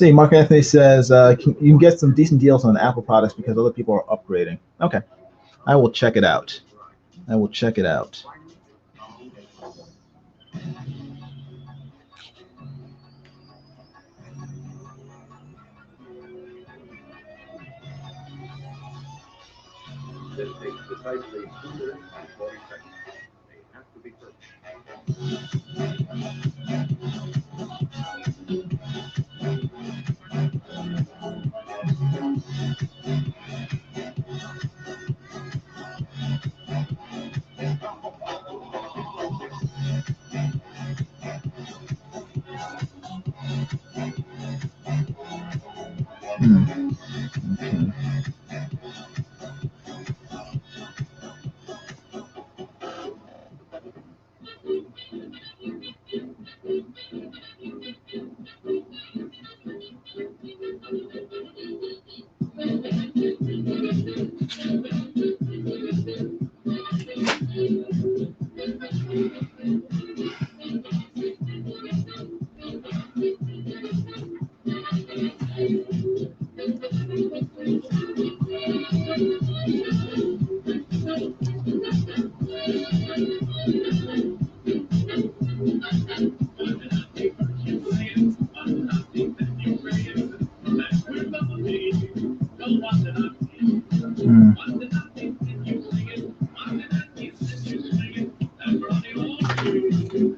see. Mark Anthony says you can get some decent deals on Apple products because other people are upgrading. Okay, I will check it out. I will check it out. This takes precisely 2 minutes and 40 seconds. They have to be perfect. Okay.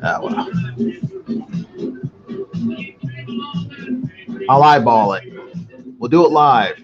Oh, well. I'll eyeball it. We'll do it live.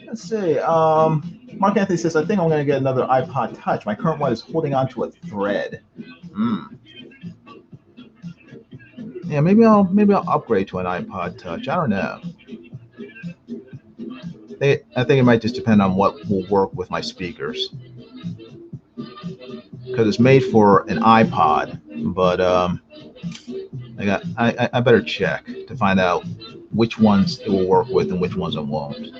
Let's see. Mark Anthony says, I think I'm going to get another iPod Touch. My current one is holding on to a thread. Yeah, maybe I'll upgrade to an iPod Touch. I don't know. I think it might just depend on what will work with my speakers, because it's made for an iPod. But I better check to find out which ones it will work with and which ones it won't.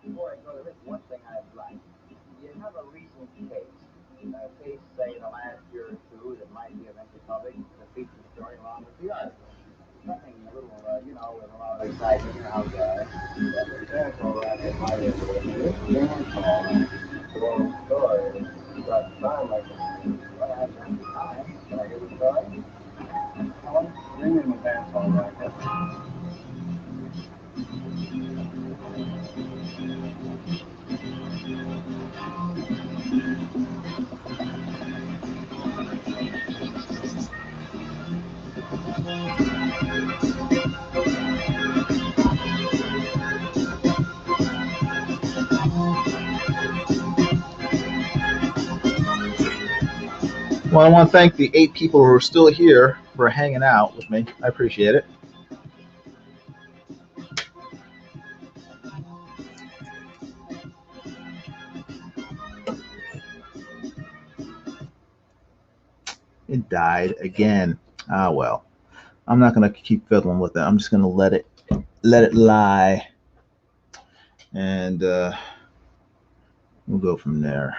Before I go to this, one thing I'd like. You have a recent case, say, in the last year or two that might be of interest public, the feature story along with the article. Something a little, with a lot of excitement around that. That's all right. This dance hall, the long story. It's got time like this. Well, I have time. Can I hear the story? Bring in the dance hall racket. Well, I want to thank the 8 people who are still here for hanging out with me. I appreciate it. It died again. Ah, well. I'm not going to keep fiddling with it. I'm just going to let it lie. And we'll go from there.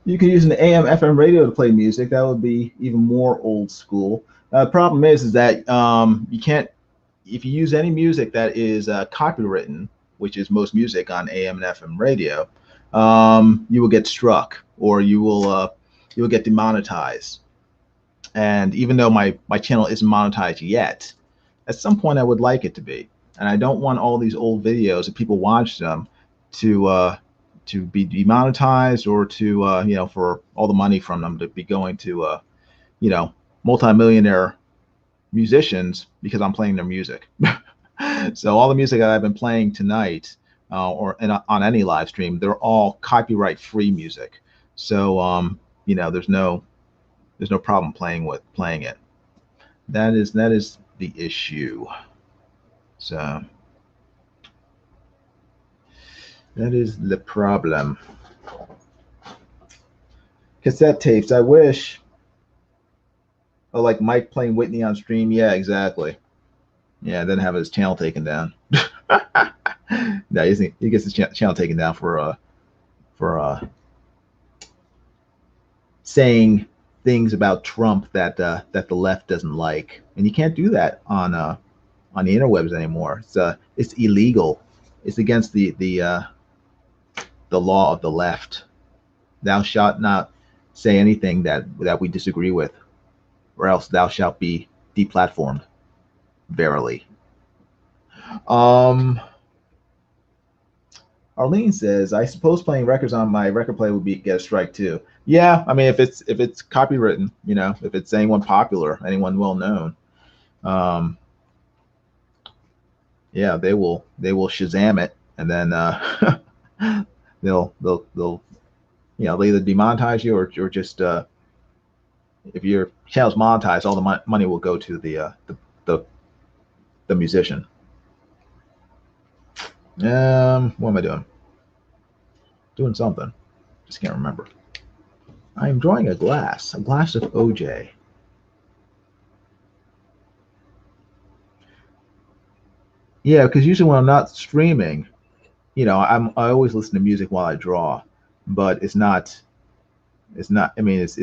You could use an AM FM radio to play music. That would be even more old school. Problem is that you can't, if you use any music that is copywritten, which is most music on AM and FM radio, you will get struck, or you will get demonetized. And even though my channel isn't monetized yet, at some point I would like it to be. And I don't want all these old videos, if people watch them, to be demonetized, or to you know, for all the money from them to be going to you know, multi-millionaire musicians because I'm playing their music. So all the music that I've been playing tonight, or on any live stream, they're all copyright free music. So you know, there's no problem playing it. That is the issue. So that is the problem. Cassette tapes, I wish. Oh, like Mike playing Whitney on stream. Yeah, exactly. Yeah, then have his channel taken down. No, he gets his channel taken down for saying things about Trump that that the left doesn't like, and you can't do that on the interwebs anymore. It's illegal. It's against the law of the left. Thou shalt not say anything that we disagree with, or else thou shalt be deplatformed. Verily. Arlene says, I suppose playing records on my record player would get a strike too. Yeah, I mean, if it's copywritten, you know, if it's anyone popular, anyone well known, yeah, they will Shazam it, and then they'll you know, they either demonetize you, or just if your channel's monetized, all the money will go to the musician. What am I doing? Doing something. Just can't remember. I'm drawing a glass of OJ. Yeah, because usually when I'm not streaming, you know, I always listen to music while I draw, but it's not. I mean, it's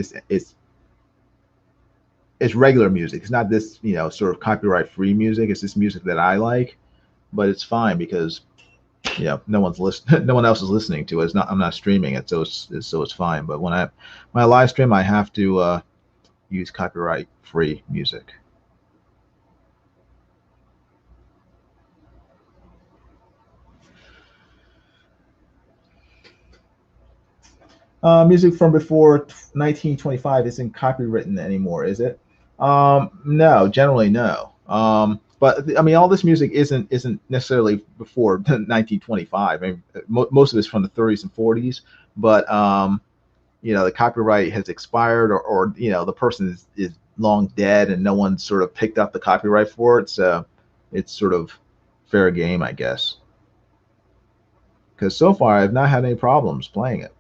regular music. It's not this, you know, sort of copyright free music. It's this music that I like, but it's fine because, you know, no one else is listening to it. I'm not streaming it, so it's fine. But when I live stream, I have to use copyright free music. Music from before 1925 isn't copywritten anymore, is it? No, generally no. But I mean, all this music isn't necessarily before 1925. I mean, most of it's from the 30s and 40s. But you know, the copyright has expired, or you know, the person is long dead, and no one sort of picked up the copyright for it. So it's sort of fair game, I guess. Because so far, I've not had any problems playing it.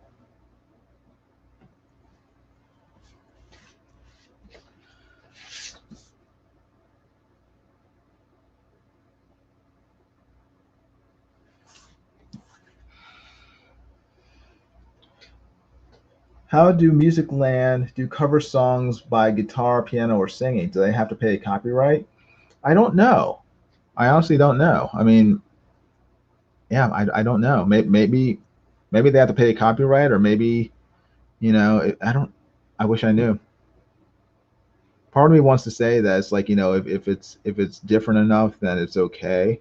How do Musicland do cover songs by guitar, piano, or singing? Do they have to pay copyright? I don't know. I honestly don't know. I mean, yeah, I don't know. Maybe they have to pay copyright, or maybe, you know, I don't. I wish I knew. Part of me wants to say that it's like, you know, if it's different enough, then it's okay.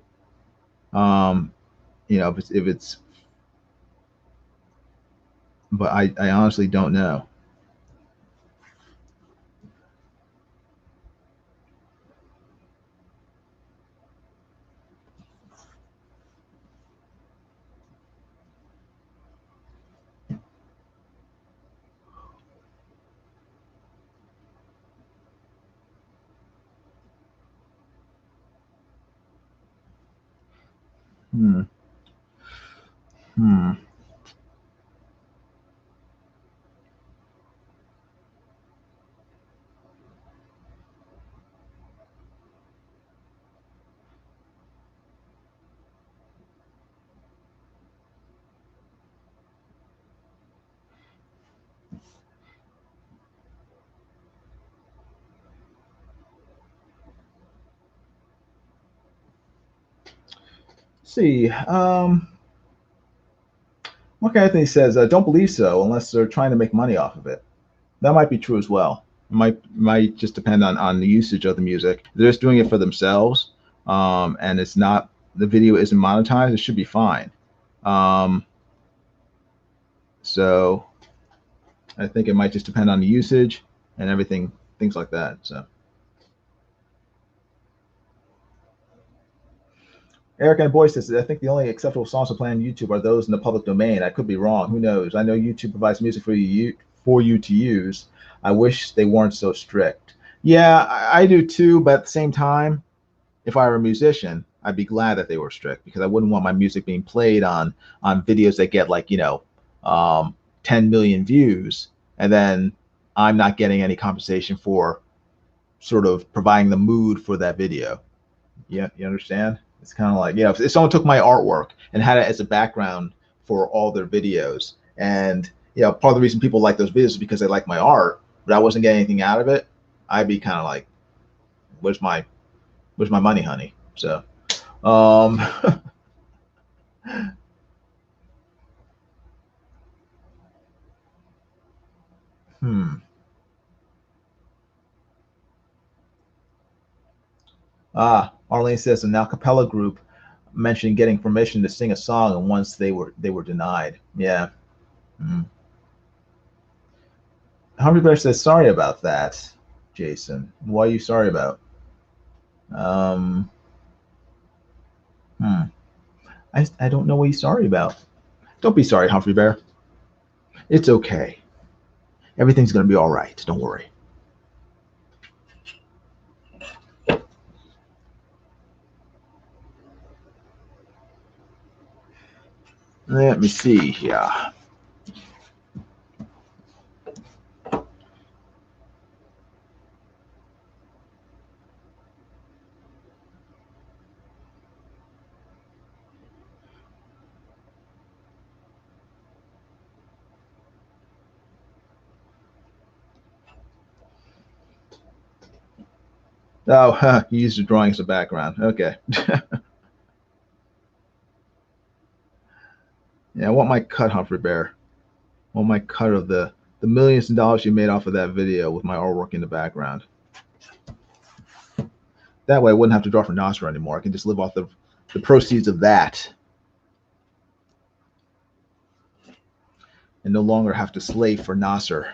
You know, if it's, but I honestly don't know. Hmm. Hmm. Let's see. Mark Anthony says, "Don't believe so unless they're trying to make money off of it." That might be true as well. It might just depend on the usage of the music. If they're just doing it for themselves, and it's not, the video isn't monetized, it should be fine. So I think it might just depend on the usage and everything, things like that. So Eric and Boy says, "I think the only acceptable songs to play on YouTube are those in the public domain. I could be wrong. Who knows? I know YouTube provides music for you to use. I wish they weren't so strict." Yeah, I do too. But at the same time, if I were a musician, I'd be glad that they were strict, because I wouldn't want my music being played on videos that get, like, you know, 10 million views, and then I'm not getting any compensation for sort of providing the mood for that video. Yeah, you understand? It's kind of like, you know, if someone took my artwork and had it as a background for all their videos, and you know, part of the reason people like those videos is because they like my art, but I wasn't getting anything out of it, I'd be kind of like, where's my money, honey? So, um, hmm. Arlene says an a cappella group mentioned getting permission to sing a song, and once they were denied. Yeah. Hmm. Humphrey Bear says, "Sorry about that, Jason. What are you sorry about?" Um, hmm. I don't know what he's sorry about. Don't be sorry, Humphrey Bear. It's okay. Everything's gonna be all right. Don't worry. Let me see here. Oh, huh, you used the drawing as a background. Okay. Yeah, I want my cut, Humphrey Bear. I want my cut of the millions of dollars you made off of that video with my artwork in the background. That way I wouldn't have to draw for Nasser anymore. I can just live off the proceeds of that, and no longer have to slave for Nasser.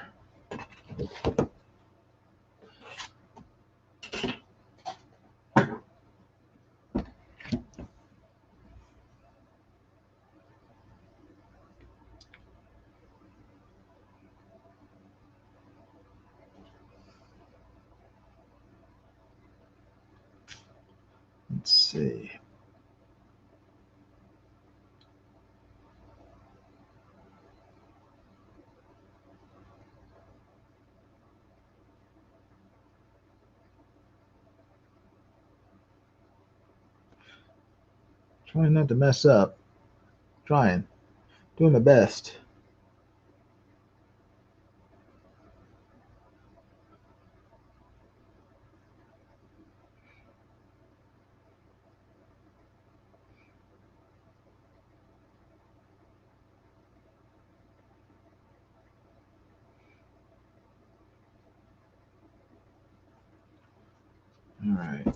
see. Trying not to mess up. Trying. Doing my best. All right.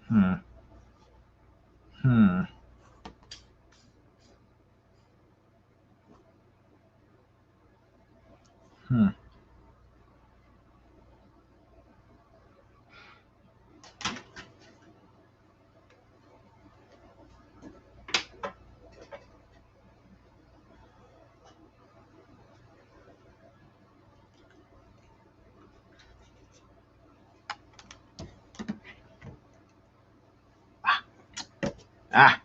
Hmm. Hmm. Hmm. Ah.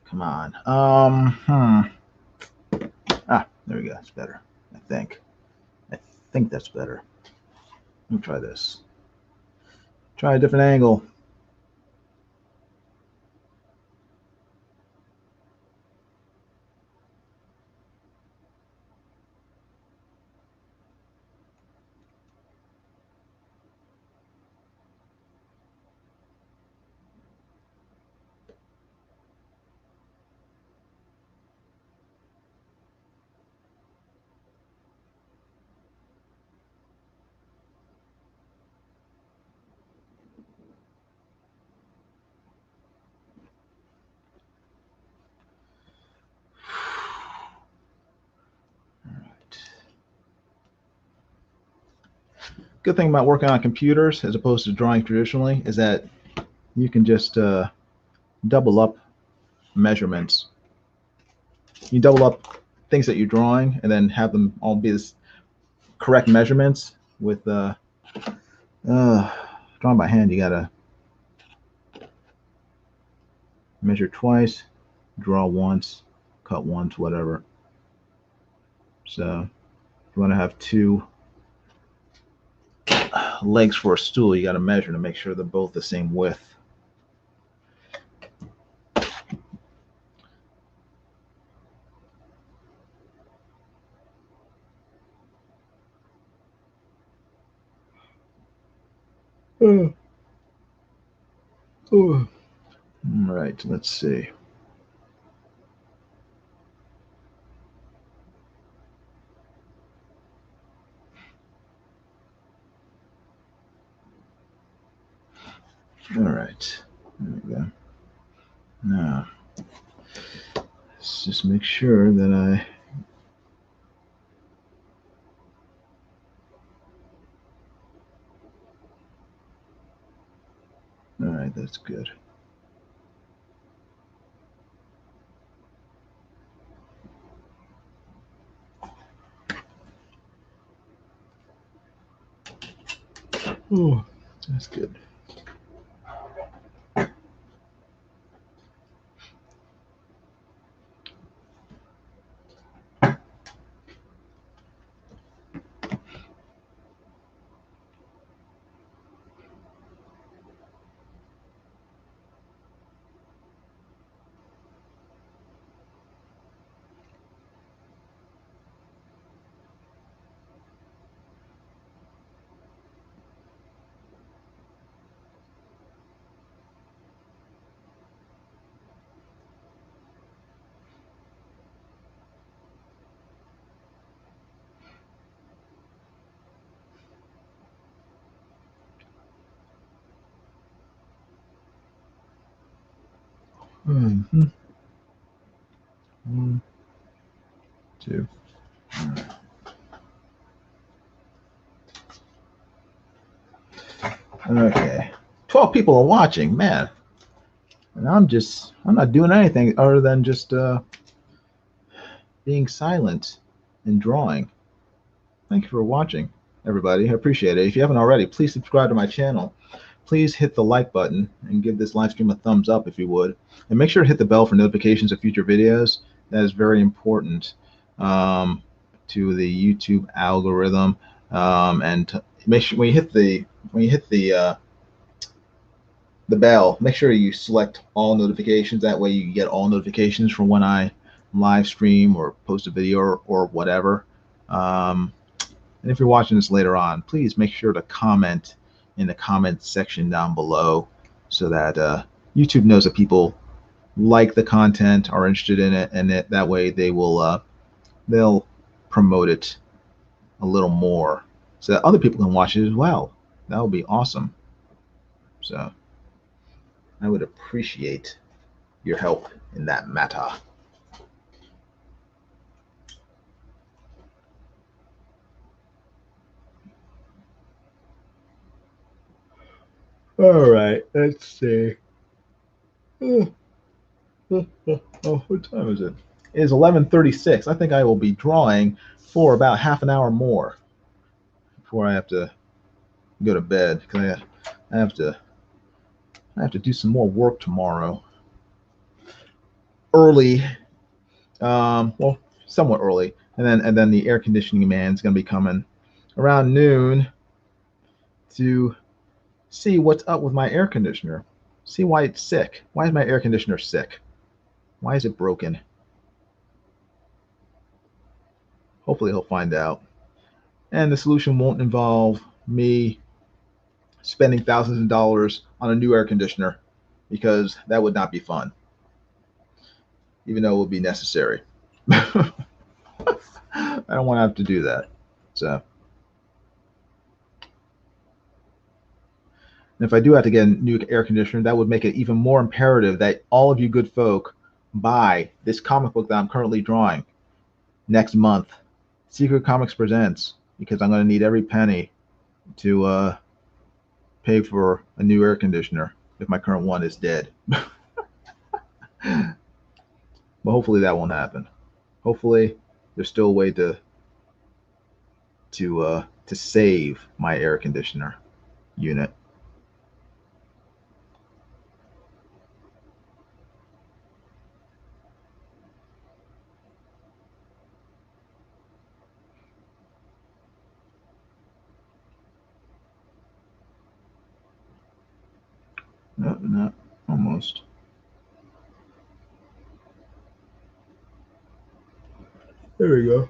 Come on. Ah, there we go. That's better. I think. I think that's better. Let me try this. Try a different angle. Good thing about working on computers as opposed to drawing traditionally is that you can just double up measurements. You double up things that you're drawing and then have them all be this correct measurements. With drawing by hand, you gotta measure twice, draw once, cut once, whatever. So if you want to have two legs for a stool, you got to measure to make sure they're both the same width. All right, let's see. All right, there we go. Now, let's just make sure that I all right, that's good. Oh, that's good. Mm-hmm. 1, 2. Okay. 12 people are watching, man. And I'm not doing anything other than just being silent and drawing. Thank you for watching, everybody. I appreciate it. If you haven't already, please subscribe to my channel. Please hit the like button and give this live stream a thumbs up if you would. And make sure to hit the bell for notifications of future videos. That is very important to the YouTube algorithm. And make sure when you hit the bell, make sure you select all notifications. That way you get all notifications from when I live stream or post a video or whatever. And if you're watching this later on, please make sure to comment in the comment section down below so that YouTube knows that people like the content, are interested in it, and that way they'll promote it a little more so that other people can watch it as well. That would be awesome. So I would appreciate your help in that matter. All right, let's see. Oh, what time is it? It is 11:36. I think I will be drawing for about half an hour more before I have to go to bed because I have to do some more work tomorrow. Early, well, somewhat early, and then the air conditioning man's gonna be coming around noon to see what's up with my air conditioner. See why it's sick. Why is my air conditioner sick? Why is it broken? Hopefully he'll find out. And the solution won't involve me spending thousands of dollars on a new air conditioner because that would not be fun, even though it would be necessary. I don't want to have to do that. So, and if I do have to get a new air conditioner, that would make it even more imperative that all of you good folk buy this comic book that I'm currently drawing next month. Secret Comics Presents, because I'm going to need every penny to pay for a new air conditioner if my current one is dead. But hopefully that won't happen. Hopefully there's still a way to save my air conditioner unit. No, not almost. There we go.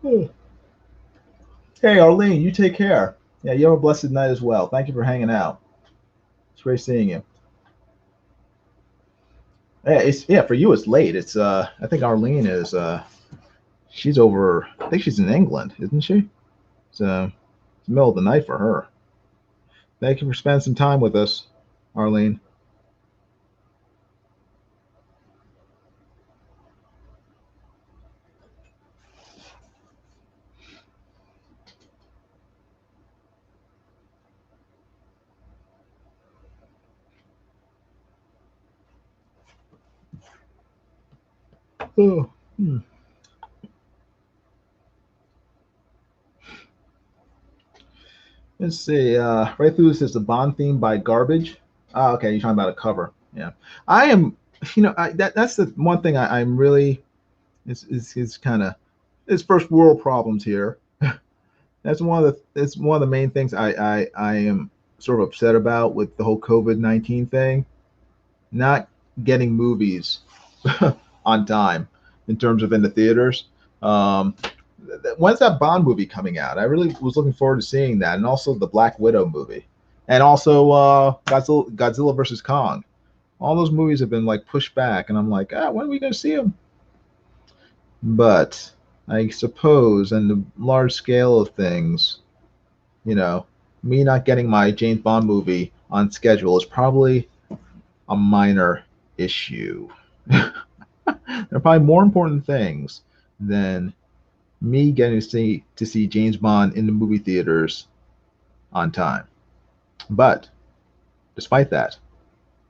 Oh. Hey, Arlene, you take care. Yeah, you have a blessed night as well. Thank you for hanging out. It's great seeing you. Yeah, for you it's late. It's I think Arlene is she's over. I think she's in England, isn't she? So it's the middle of the night for her. Thank you for spending some time with us, Arlene. Oh. Let's see. Right through this is the Bond theme by Garbage. Oh, okay, you're talking about a cover. Yeah, I am. That's the one thing I'm really. It's kind of it's first world problems here. That's one of the main things I am sort of upset about with the whole COVID-19 thing. Not getting movies on time in terms of in the theaters. When's that Bond movie coming out? I really was looking forward to seeing that, and also the Black Widow movie, and also Godzilla versus Kong. All those movies have been like pushed back, and I'm like, when are we going to see them? But I suppose, in the large scale of things, me not getting my James Bond movie on schedule is probably a minor issue. There are probably more important things than me getting to see James Bond in the movie theaters on time. But despite that,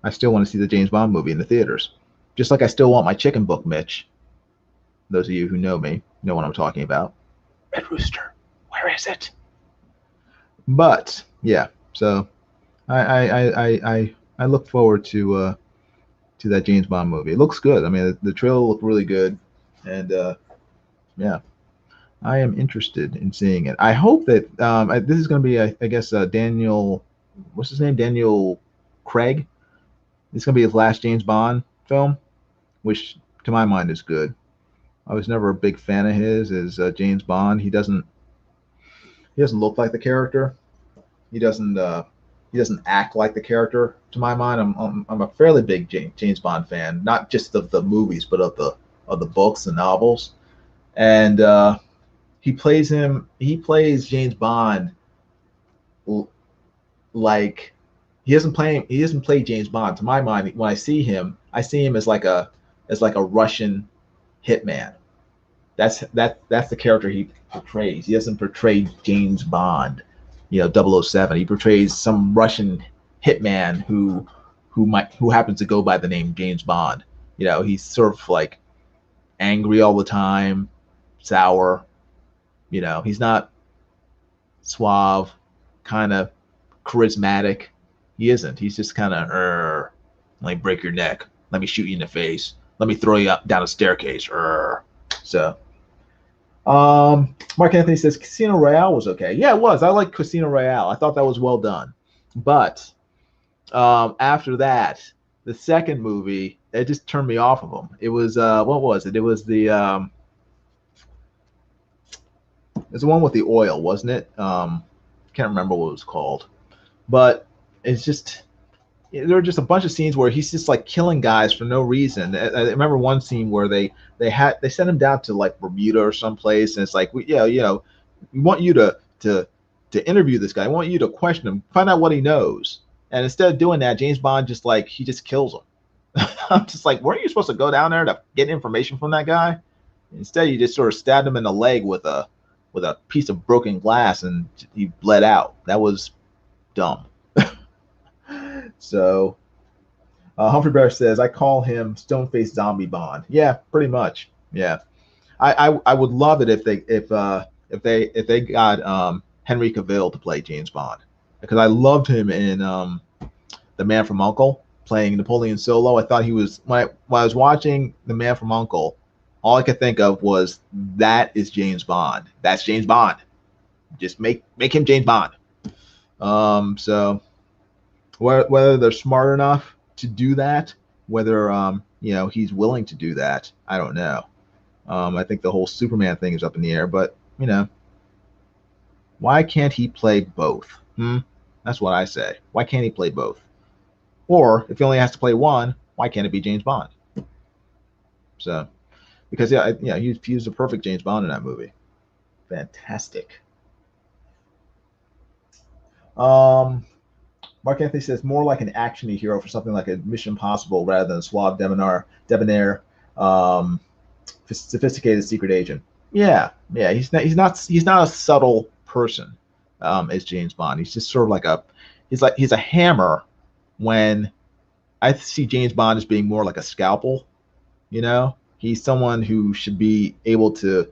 I still want to see the James Bond movie in the theaters. Just like I still want my chicken book, Mitch. Those of you who know me know what I'm talking about. Red Rooster, where is it? But yeah, so I look forward to that James Bond movie. It looks good. I mean, the trailer looked really good, and yeah, I am interested in seeing it. I hope that this is going to be, I guess, Daniel, what's his name? Daniel Craig. It's going to be his last James Bond film, which to my mind is good. I was never a big fan of his as James Bond. He doesn't look like the character. He doesn't act like the character. To my mind, I'm a fairly big James Bond fan, not just of the movies, but of the books and novels. And he plays James Bond like he doesn't play James Bond. To my mind, when I see him as like a Russian hitman. That's the character he portrays. He doesn't portray James Bond, 007. He portrays some Russian hitman who happens to go by the name James Bond. He's sort of like angry all the time, sour. He's not suave, kind of charismatic. He isn't. He's just kind of, let me break your neck. Let me shoot you in the face. Let me throw you up down a staircase. So, Mark Anthony says Casino Royale was okay. Yeah, it was. I like Casino Royale. I thought that was well done. But after that, the second movie, it just turned me off of them. It was what was it? It was the it's the one with the oil, wasn't it? Can't remember what it was called. But it's just there were just a bunch of scenes where he's just like killing guys for no reason. I remember one scene where they sent him down to like Bermuda or someplace, and it's like, we want you to interview this guy. I want you to question him, find out what he knows. And instead of doing that, James Bond just kills him. I'm just like, weren't you supposed to go down there to get information from that guy? Instead, you just sort of stabbed him in the leg with a piece of broken glass, and he bled out. That was dumb. So Humphrey Bear says, I call him stone-faced zombie Bond. Yeah, pretty much. Yeah, I would love it if they got Henry Cavill to play James Bond, because I loved him in The Man from U.N.C.L.E. playing Napoleon Solo. I thought he was, when I was watching The Man from U.N.C.L.E., all I could think of was, that is James Bond. That's James Bond. Just make him James Bond. So whether they're smart enough to do that, whether he's willing to do that, I don't know. I think the whole Superman thing is up in the air, but why can't he play both? That's what I say. Why can't he play both? Or if he only has to play one, why can't it be James Bond? So, because he was a perfect James Bond in that movie. Fantastic. Mark Anthony says, more like an action-y hero for something like a Mission Impossible rather than a suave, debonair, sophisticated secret agent. Yeah. He's not a subtle person as James Bond. He's just sort of he's a hammer. When I see James Bond as being more like a scalpel, he's someone who should be able to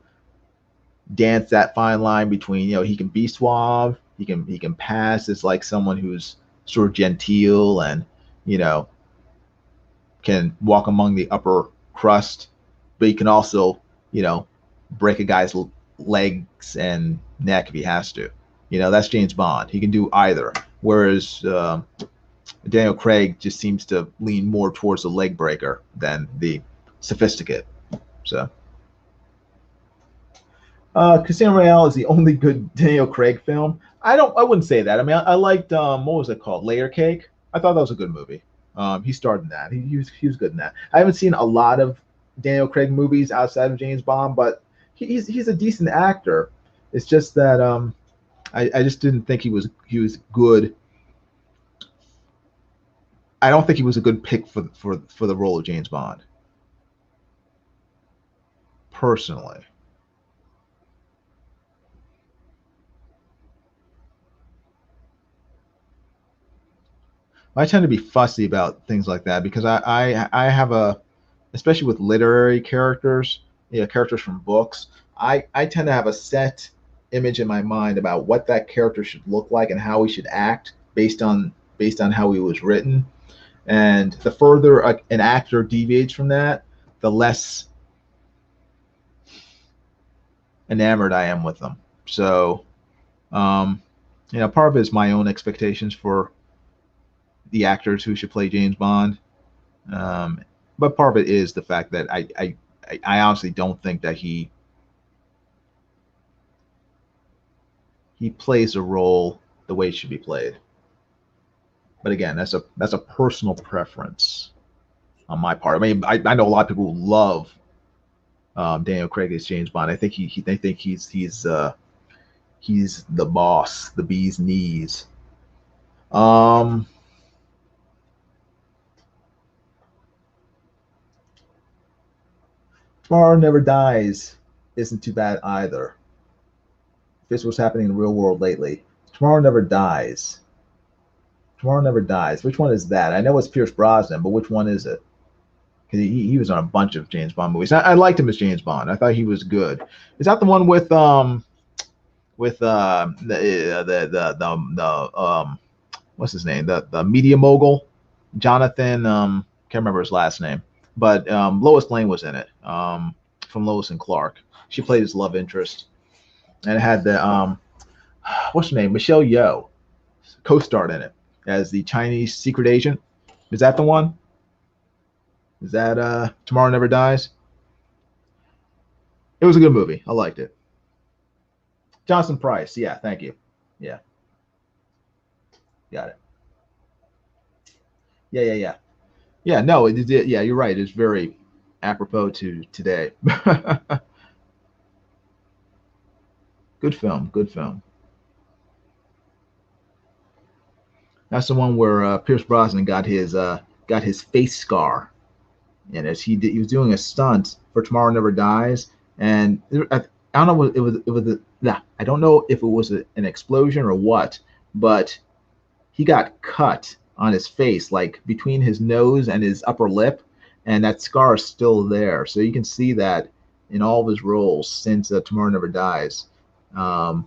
dance that fine line between, he can be suave, he can pass as like someone who's sort of genteel and can walk among the upper crust, but he can also break a guy's legs and neck if he has to. That's James Bond. He can do either. Whereas Daniel Craig just seems to lean more towards the leg breaker than the sophisticate. So Casino Royale is the only good Daniel Craig film. I wouldn't say that. I mean, I liked what was it called? Layer Cake. I thought that was a good movie. He starred in that. He was good in that. I haven't seen a lot of Daniel Craig movies outside of James Bond, but he's a decent actor. It's just that I just didn't think he was good I don't think he was a good pick for the role of James Bond. Personally. I tend to be fussy about things like that because I have a, especially with literary characters, characters from books, I tend to have a set image in my mind about what that character should look like and how he should act based on how he was written. And the further an actor deviates from that, the less enamored I am with them. So, part of it is my own expectations for the actors who should play James Bond. But part of it is the fact that I honestly don't think that he plays a role the way it should be played. But again, that's a personal preference on my part. I mean, I know a lot of people who love Daniel Craig as James Bond. I think they think he's the boss, the bee's knees. Tomorrow Never Dies isn't too bad either. This was happening in the real world lately. Tomorrow Never Dies. Tomorrow Never Dies. Which one is that? I know it's Pierce Brosnan, but which one is it? Because he was on a bunch of James Bond movies. I liked him as James Bond. I thought he was good. Is that the one with what's his name? The media mogul, Jonathan. Can't remember his last name, but Lois Lane was in it. From Lois and Clark. She played his love interest, and it had the what's her name? Michelle Yeoh co-starred in it as the Chinese secret agent. Is that the one? Is that Tomorrow Never Dies? It was a good movie. I liked it. Jonathan Pryce. Yeah, thank you. Yeah. Got it. Yeah. Yeah, no, yeah, you're right. It's very apropos to today. Good film. That's the one where Pierce Brosnan got his face scar, and as he was doing a stunt for Tomorrow Never Dies, and I don't know what I don't know if it was an explosion or what, but he got cut on his face, like between his nose and his upper lip, and that scar is still there. So you can see that in all of his roles since Tomorrow Never Dies, where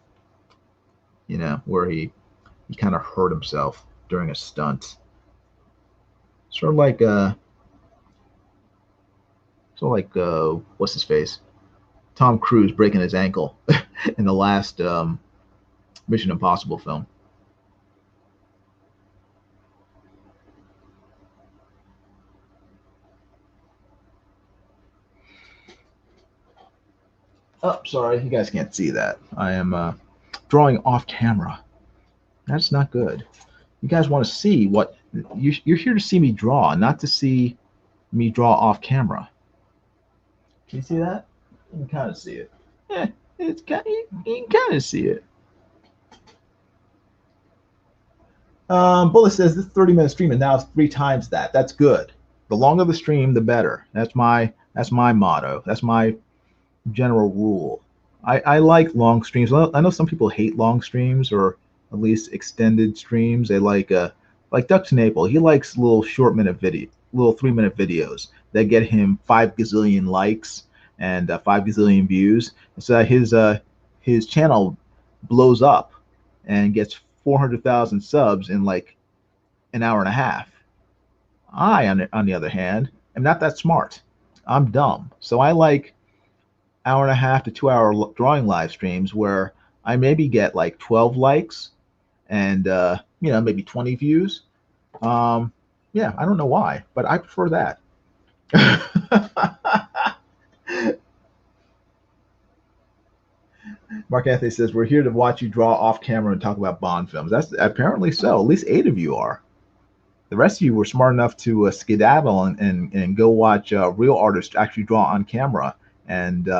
he kind of hurt himself during a stunt. Sort of like what's his face? Tom Cruise breaking his ankle in the last Mission Impossible film. Oh, sorry, you guys can't see that. I am drawing off camera. That's not good. You guys want to see what you're here to see me draw, not to see me draw off camera. Can you see that? You can kind of see it. Yeah, you can kind of see it. Bullet says this 30-minute stream and now it's 3 times that. That's good. The longer the stream, the better. That's my motto. That's my general rule. I like long streams. I know some people hate long streams, or at least extended streams. They like Duck to Naples. He likes little 3-minute videos that get him 5 gazillion likes and 5 gazillion views. So his channel blows up and gets 400,000 subs in like an hour and a half. I, on the other hand, am not that smart. I'm dumb. So I like 1.5 to 2 hour drawing live streams where I maybe get like 12 likes and maybe 20 views. Yeah, I don't know why, but I prefer that. Mark Anthony says we're here to watch you draw off camera and talk about Bond films. That's apparently so. At least 8 of you are. The rest of you were smart enough to skedaddle and go watch real artists actually draw on camera and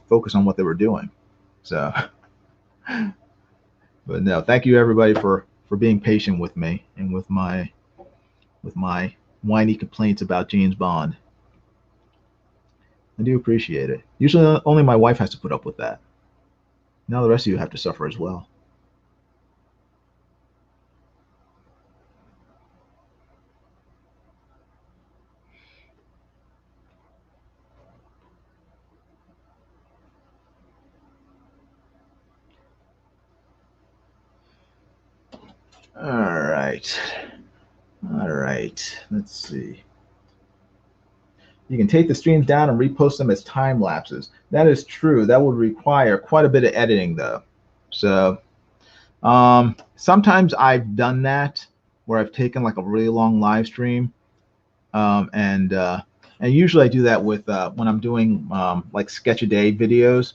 focus on what they were doing. So, but no, thank you everybody for being patient with me and with my with my whiny complaints about James Bond. I do appreciate it. Usually only my wife has to put up with that. Now the rest of you have to suffer as well. All right. All right. Let's see. You can take the streams down and repost them as time lapses. That is true. That would require quite a bit of editing, though. So sometimes I've done that where I've taken like a really long live stream, and usually I do that with when I'm doing like sketch a day videos,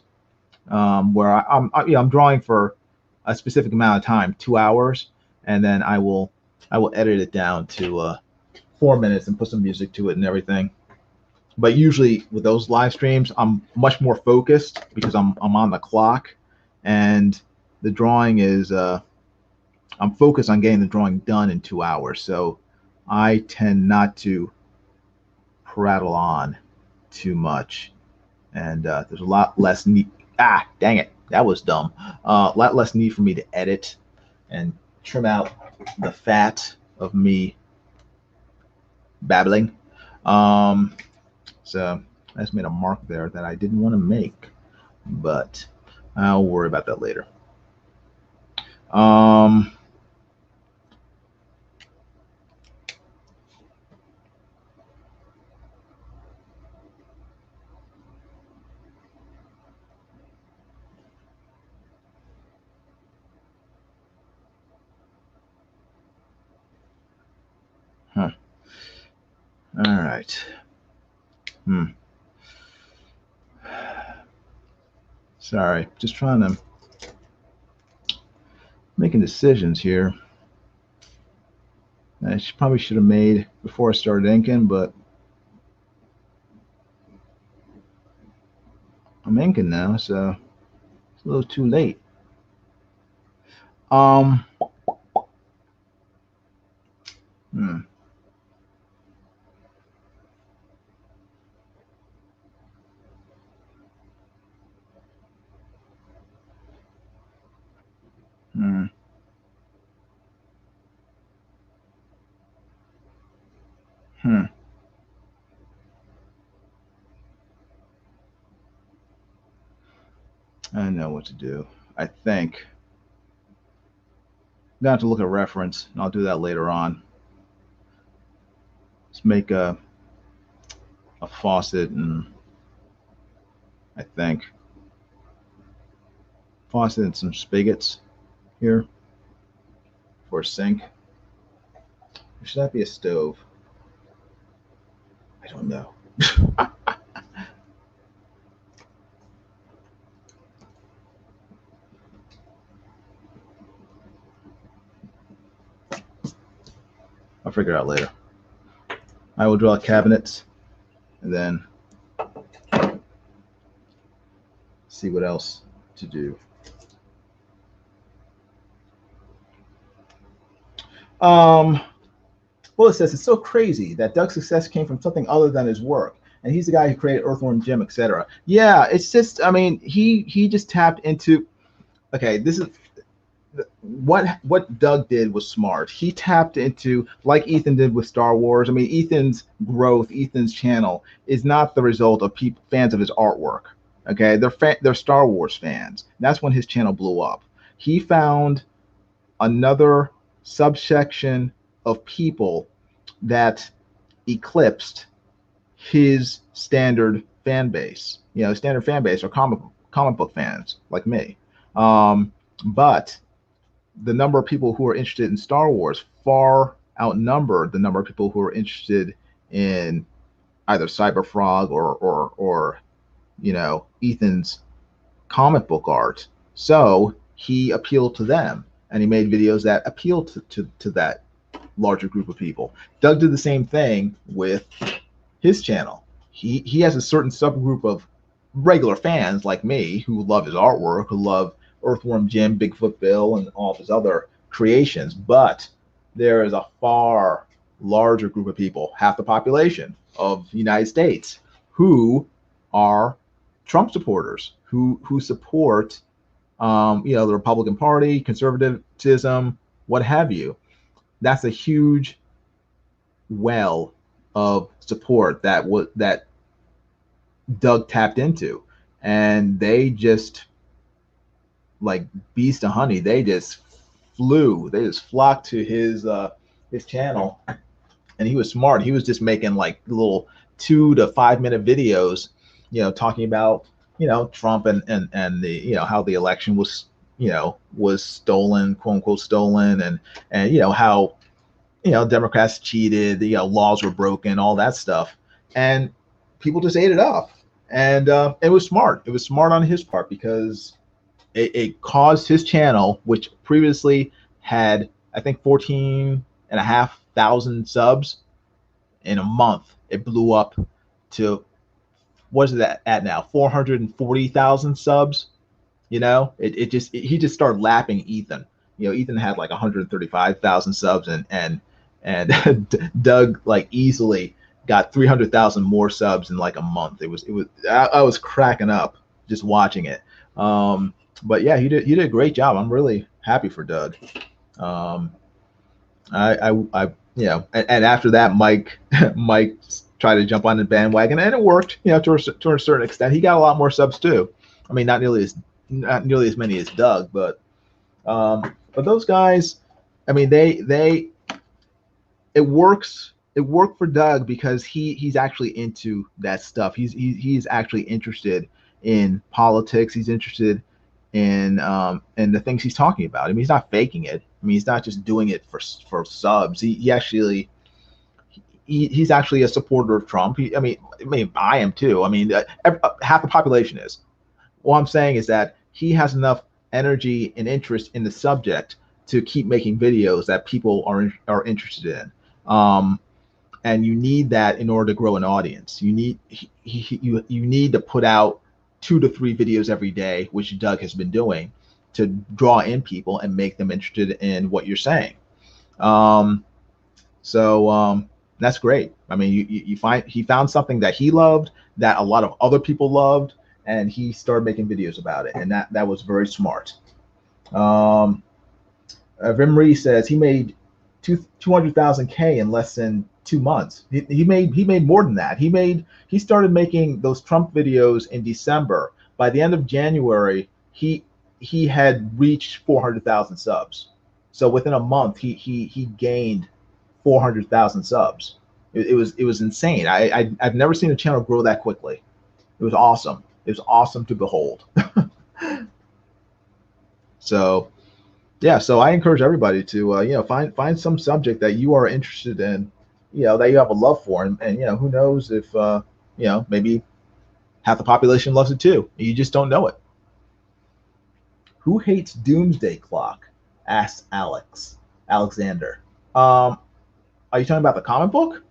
where I'm drawing for a specific amount of time, 2 hours, and then I will edit it down to 4 minutes and put some music to it and everything. But usually with those live streams, I'm much more focused because I'm on the clock, and the drawing is I'm focused on getting the drawing done in 2 hours. So I tend not to prattle on too much, and there's a lot less need. Ah, dang it, that was dumb. A lot less need for me to edit and trim out the fat of me babbling. So I just made a mark there that I didn't want to make, but I'll worry about that later. All right. Sorry, just trying to making decisions here. I probably should have made before I started inking, but I'm inking now, so it's a little too late. I know what to do. I think I'm gonna have to look at reference, and I'll do that later on. Let's make a faucet, and I think faucet and some spigots here for a sink. Or should that be a stove? I don't know. I'll figure it out later. I will draw cabinets and then see what else to do. Well, it says it's so crazy that Doug's success came from something other than his work, and he's the guy who created Earthworm Jim, etc. Yeah, it's just, I mean, he just tapped into. Okay, this is what Doug did was smart. He tapped into, like Ethan did with Star Wars. I mean, Ethan's growth, Ethan's channel is not the result of fans of his artwork. Okay, they're Star Wars fans. That's when his channel blew up. He found another subsection of people that eclipsed his standard fan base. You know, standard fan base are comic book fans like me. But the number of people who are interested in Star Wars far outnumber the number of people who are interested in either Cyberfrog or you know, Ethan's comic book art. So he appealed to them, and he made videos that appealed to that larger group of people. Doug did the same thing with his channel. He has a certain subgroup of regular fans like me who love his artwork, who love Earthworm Jim, Bigfoot Bill, and all of his other creations. But there is a far larger group of people, half the population of the United States, who are Trump supporters, who support the Republican Party, conservatism, what have you. That's a huge well of support that Doug tapped into, and they just, like bees to honey, they just flocked to his channel. And he was smart. He was just making like little 2 to 5 minute videos, talking about Trump and the how the election was stolen, quote unquote stolen, and how Democrats cheated, laws were broken, all that stuff, and people just ate it up. And it was smart. It was smart on his part, because it caused his channel, which previously had, I think, 14,500 subs, in a month it blew up to, what is it at now, 440,000 subs. He just started lapping Ethan. Ethan had like 135,000 subs, and Doug like easily got 300,000 more subs in like a month. I was cracking up just watching it. But yeah, he did a great job. I'm really happy for Doug. And after that, Mike tried to jump on the bandwagon, and it worked, to a certain extent. He got a lot more subs too. I mean, not nearly as many as Doug, but those guys, I mean, it works. It worked for Doug because he's actually into that stuff. He's actually interested in politics. He's interested in the things he's talking about. I mean, he's not faking it. I mean, he's not just doing it for subs. He's actually a supporter of Trump. I mean, I am too. I mean, half the population is. What I'm saying is that he has enough energy and interest in the subject to keep making videos that people are interested in. And you need that in order to grow an audience. You need to put out 2 to 3 videos every day, which Doug has been doing, to draw in people and make them interested in what you're saying. So that's great. I mean, he found something that he loved, that a lot of other people loved, and he started making videos about it, and that was very smart. Vimri says he made 200,000 K in less than 2 months. He made more than that. He started making those Trump videos in December. By the end of January, he had reached 400,000 subs. So within a month, he gained 400,000 subs. It was insane. I've never seen a channel grow that quickly. It was awesome. It was awesome to behold. So yeah, so I encourage everybody to find some subject that you are interested in, that you have a love for, and who knows if maybe half the population loves it too. You just don't know it. Who hates Doomsday Clock? Asks Alexander. Are you talking about the comic book?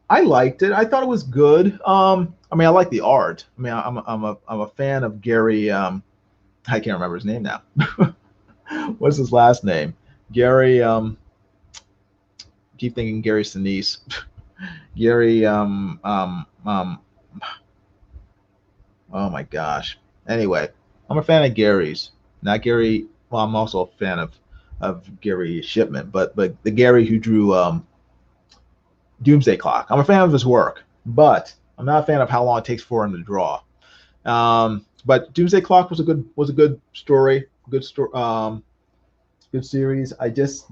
I liked it. I thought it was good. I mean, I like the art. I mean, I'm a fan of Gary. I can't remember his name now. What's his last name? Gary. Keep thinking Gary Sinise. Gary. Oh my gosh. Anyway, I'm a fan of Gary's. Not Gary. Well, I'm also a fan of Gary Shipman, but the Gary who drew Doomsday Clock. I'm a fan of his work, but I'm not a fan of how long it takes for him to draw. But Doomsday Clock was a good story, good series. I just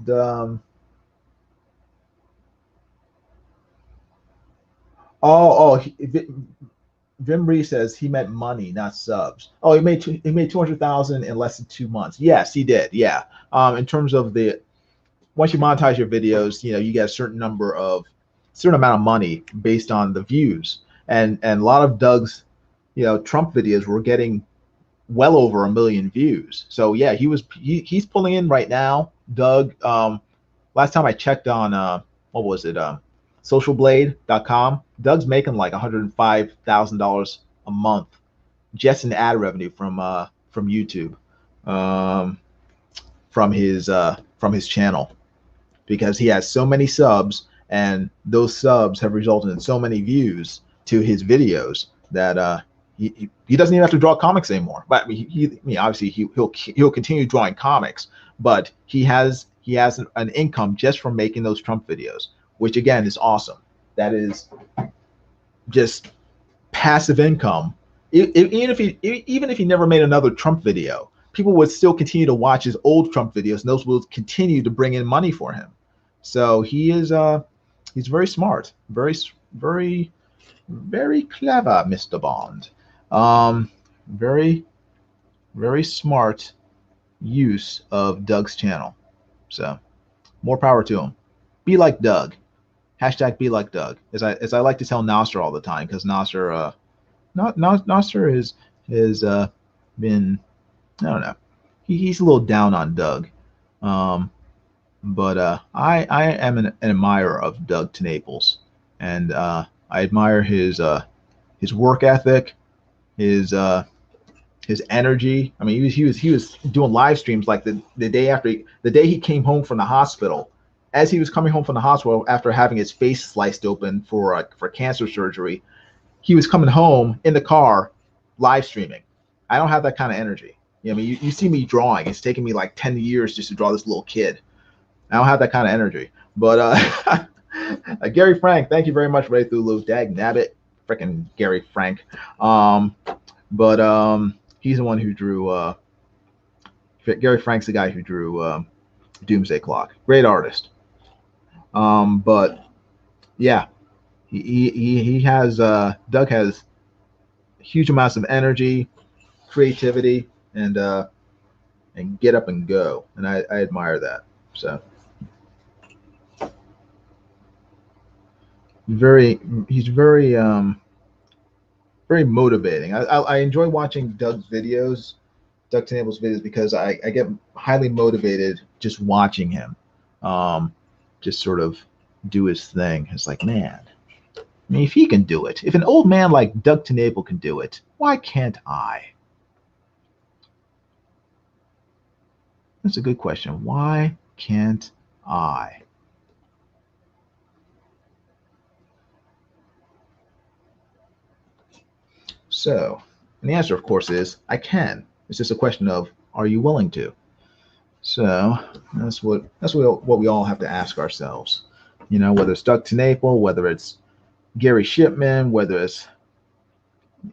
Vimri says he meant money, not subs. Oh, he made 200,000 in less than 2 months. Yes, he did. Yeah. In terms of once you monetize your videos, you get a certain amount of money based on the views, and a lot of Doug's Trump videos were getting well over 1 million views. So yeah, he's pulling in right now. Doug, last time I checked on what was it, socialblade.com, Doug's making like $105,000 a month just in ad revenue from YouTube, from his channel, because he has so many subs and those subs have resulted in so many views to his videos that he doesn't even have to draw comics anymore. But obviously he'll continue drawing comics, but he has an income just from making those Trump videos, which again is awesome. That is just passive income. Even if he never made another Trump video, people would still continue to watch his old Trump videos, and those will continue to bring in money for him. So he is he's very smart, very clever, Mr. Bond. Very smart use of Doug's channel. So more power to him. Be like Doug. Hashtag be like Doug. As I like to tell Nasser all the time, because Nasser Nasser has been, I don't know, he's a little down on Doug, but I am an admirer of Doug Naples, and I admire his work ethic, his energy. I mean, he was doing live streams like the day he came home from the hospital. As he was coming home from the hospital after having his face sliced open for cancer surgery, he was coming home in the car live streaming. I don't have that kind of energy. You know, I mean, you see me drawing. It's taken me like 10 years just to draw this little kid. I don't have that kind of energy. But Gary Frank, thank you very much, Ray Thulu. Dag nabbit, freaking Gary Frank. But he's the one who drew. Gary Frank's the guy who drew Doomsday Clock. Great artist. But yeah, he has Doug has huge amounts of energy, creativity, and get up and go, and I admire that. So he's very motivating. I enjoy watching Doug's videos, Doug Naples' videos, because I get highly motivated just watching him just sort of do his thing. It's like, man, I mean, if he can do it, if an old man like Doug Naples can do it, why can't I? That's a good question. Why can't I? So, and the answer, of course, is I can. It's just a question of, are you willing to? So that's what we all have to ask ourselves. You know, whether it's Doug Naples, whether it's Gary Shipman, whether it's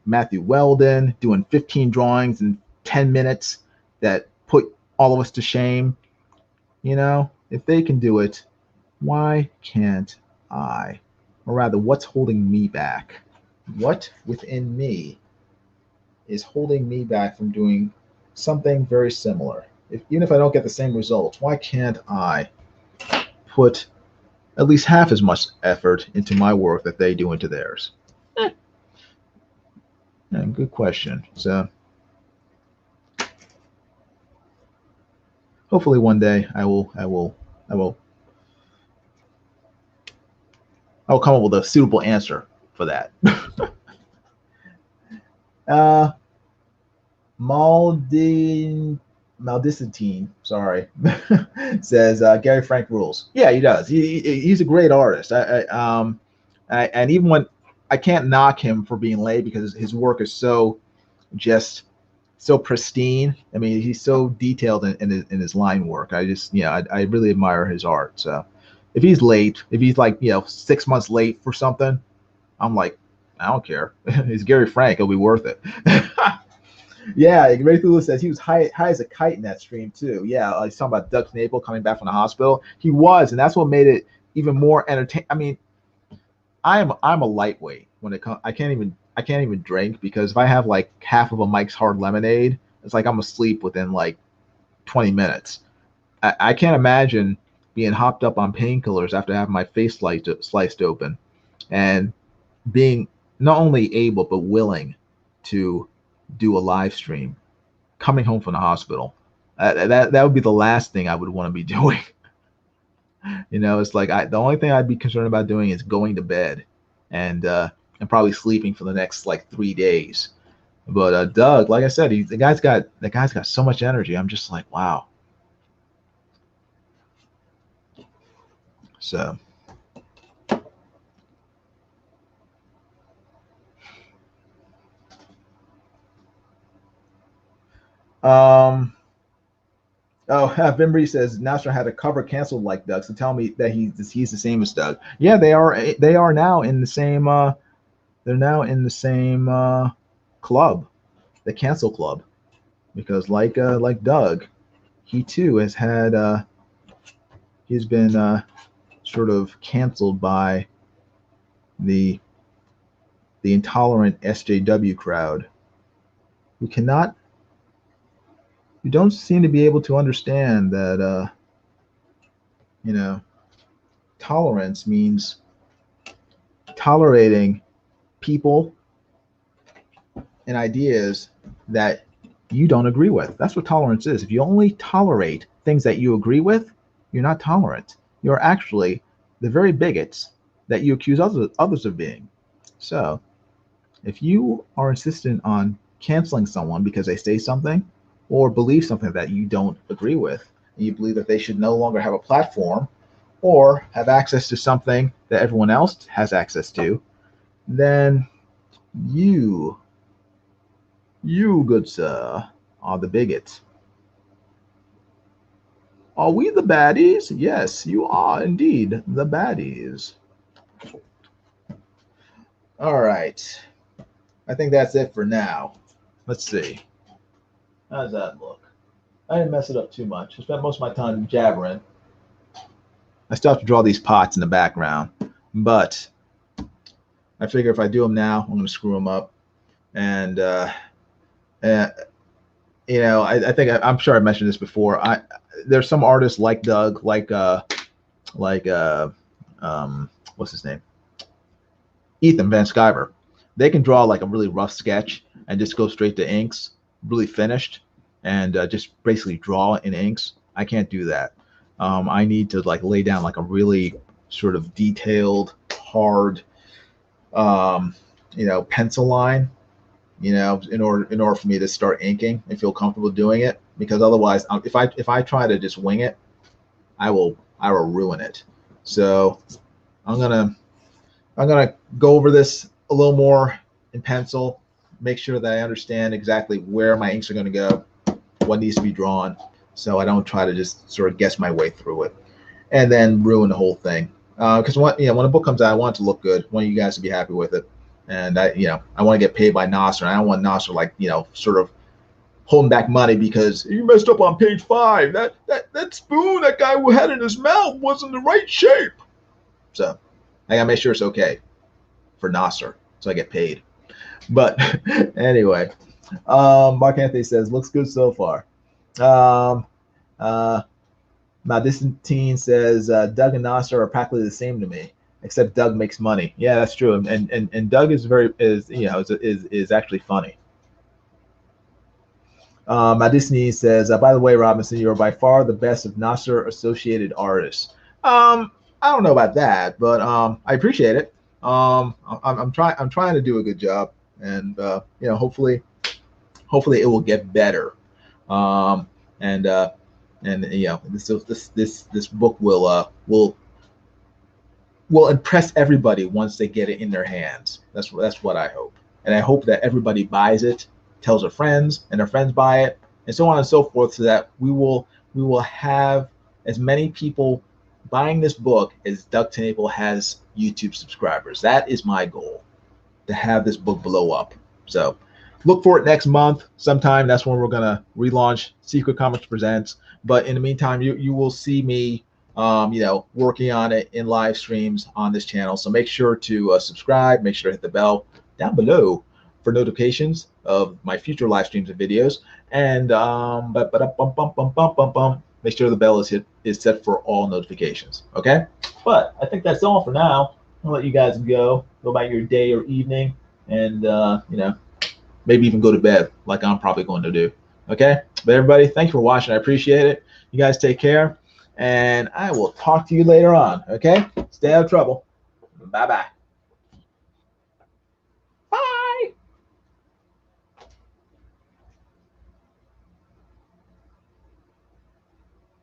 Matthew Weldon doing 15 drawings in 10 minutes that put all of us to shame. You know, if they can do it, why can't I? Or rather, what's holding me back? What within me is holding me back from doing something very similar? Even if I don't get the same results, why can't I put at least half as much effort into my work that they do into theirs? Yeah, good question. So hopefully one day I'll come up with a suitable answer for that. Maldicitine, sorry, says Gary Frank rules. Yeah, he does. He's a great artist. And even when I can't knock him for being late, because his work is so pristine. I mean, he's so detailed in his line work. I really admire his art. So if he's late, if he's like 6 months late for something, I'm like, I don't care. It's Gary Frank. It'll be worth it. Yeah, Ray Thulu says he was high as a kite in that stream too. Yeah, he's talking about Doug Naples coming back from the hospital. He was, and that's what made it even more entertaining. I mean, I'm a lightweight when it comes. I can't even drink, because if I have like half of a Mike's Hard Lemonade, it's like I'm asleep within like 20 minutes. I can't imagine being hopped up on painkillers after having my face sliced open, and being not only able but willing to do a live stream coming home from the hospital. That would be the last thing I would want to be doing. It's like the only thing I'd be concerned about doing is going to bed and probably sleeping for the next like 3 days. But Doug, like I said, the guy's got so much energy. I'm just like, wow. So Oh, Bimbree says Nasser had a cover canceled like Doug, so tell me that he's the same as Doug. Yeah, they are now in the same. They're now in the same club, the cancel club, because like Doug, he too has had he's been sort of canceled by the intolerant SJW crowd, who don't seem to be able to understand that tolerance means tolerating people and ideas that you don't agree with. That's what tolerance is. If you only tolerate things that you agree with, you're not tolerant. You're actually the very bigots that you accuse others of being. So if you are insistent on canceling someone because they say something or believe something that you don't agree with, and you believe that they should no longer have a platform or have access to something that everyone else has access to, then you, good sir, are the bigot. Are we the baddies? Yes, you are indeed the baddies. All right. I think that's it for now. Let's see. How does that look? I didn't mess it up too much. I spent most of my time jabbering. I still have to draw these pots in the background, but I figure if I do them now, I'm going to screw them up. And, I think I'm sure I mentioned this before. There's some artists like Doug, like what's his name? Ethan Van Sciver. They can draw like a really rough sketch and just go straight to inks, really finished, and just basically draw in inks. I can't do that. I need to like lay down like a really sort of detailed, hard, pencil line, in order for me to start inking and feel comfortable doing it. Because otherwise, if I try to just wing it, I will ruin it. So I'm gonna go over this a little more in pencil, make sure that I understand exactly where my inks are going to go, what needs to be drawn, so I don't try to just sort of guess my way through it and then ruin the whole thing. Because when a book comes out, I want it to look good. I want you guys to be happy with it, and I want to get paid by Nasser. I don't want Nasser sort of holding back money because you messed up on page 5. That spoon that guy had in his mouth wasn't the right shape. So I gotta make sure it's okay for Nasser, so I get paid. But anyway, Mark Anthony says looks good so far. My distant teen says Doug and Nasser are practically the same to me, except Doug makes money. Yeah, that's true, and Doug is actually funny. My Disney says, by the way, Robinson, you are by far the best of Nasser associated artists. I don't know about that, but I appreciate it. I'm trying to do a good job, and hopefully it will get better. This book will impress everybody once they get it in their hands. That's what I hope, and I hope that everybody buys it, tells their friends, and their friends buy it, and so on and so forth, so that we will have as many people buying this book as Doug TenNapel has YouTube subscribers. That is my goal, to have this book blow up. So look for it next month sometime. That's when we're gonna relaunch Secret Comics Presents. But in the meantime, you will see me working on it in live streams on this channel. So make sure to subscribe, make sure to hit the bell down below for notifications of my future live streams and videos. And make sure the bell is set for all notifications. Okay? But I think that's all for now. I'll let you guys go about your day or evening, and maybe even go to bed like I'm probably going to do. Okay? But everybody, thank you for watching. I appreciate it. You guys take care, and I will talk to you later on. Okay? Stay out of trouble. Bye-bye.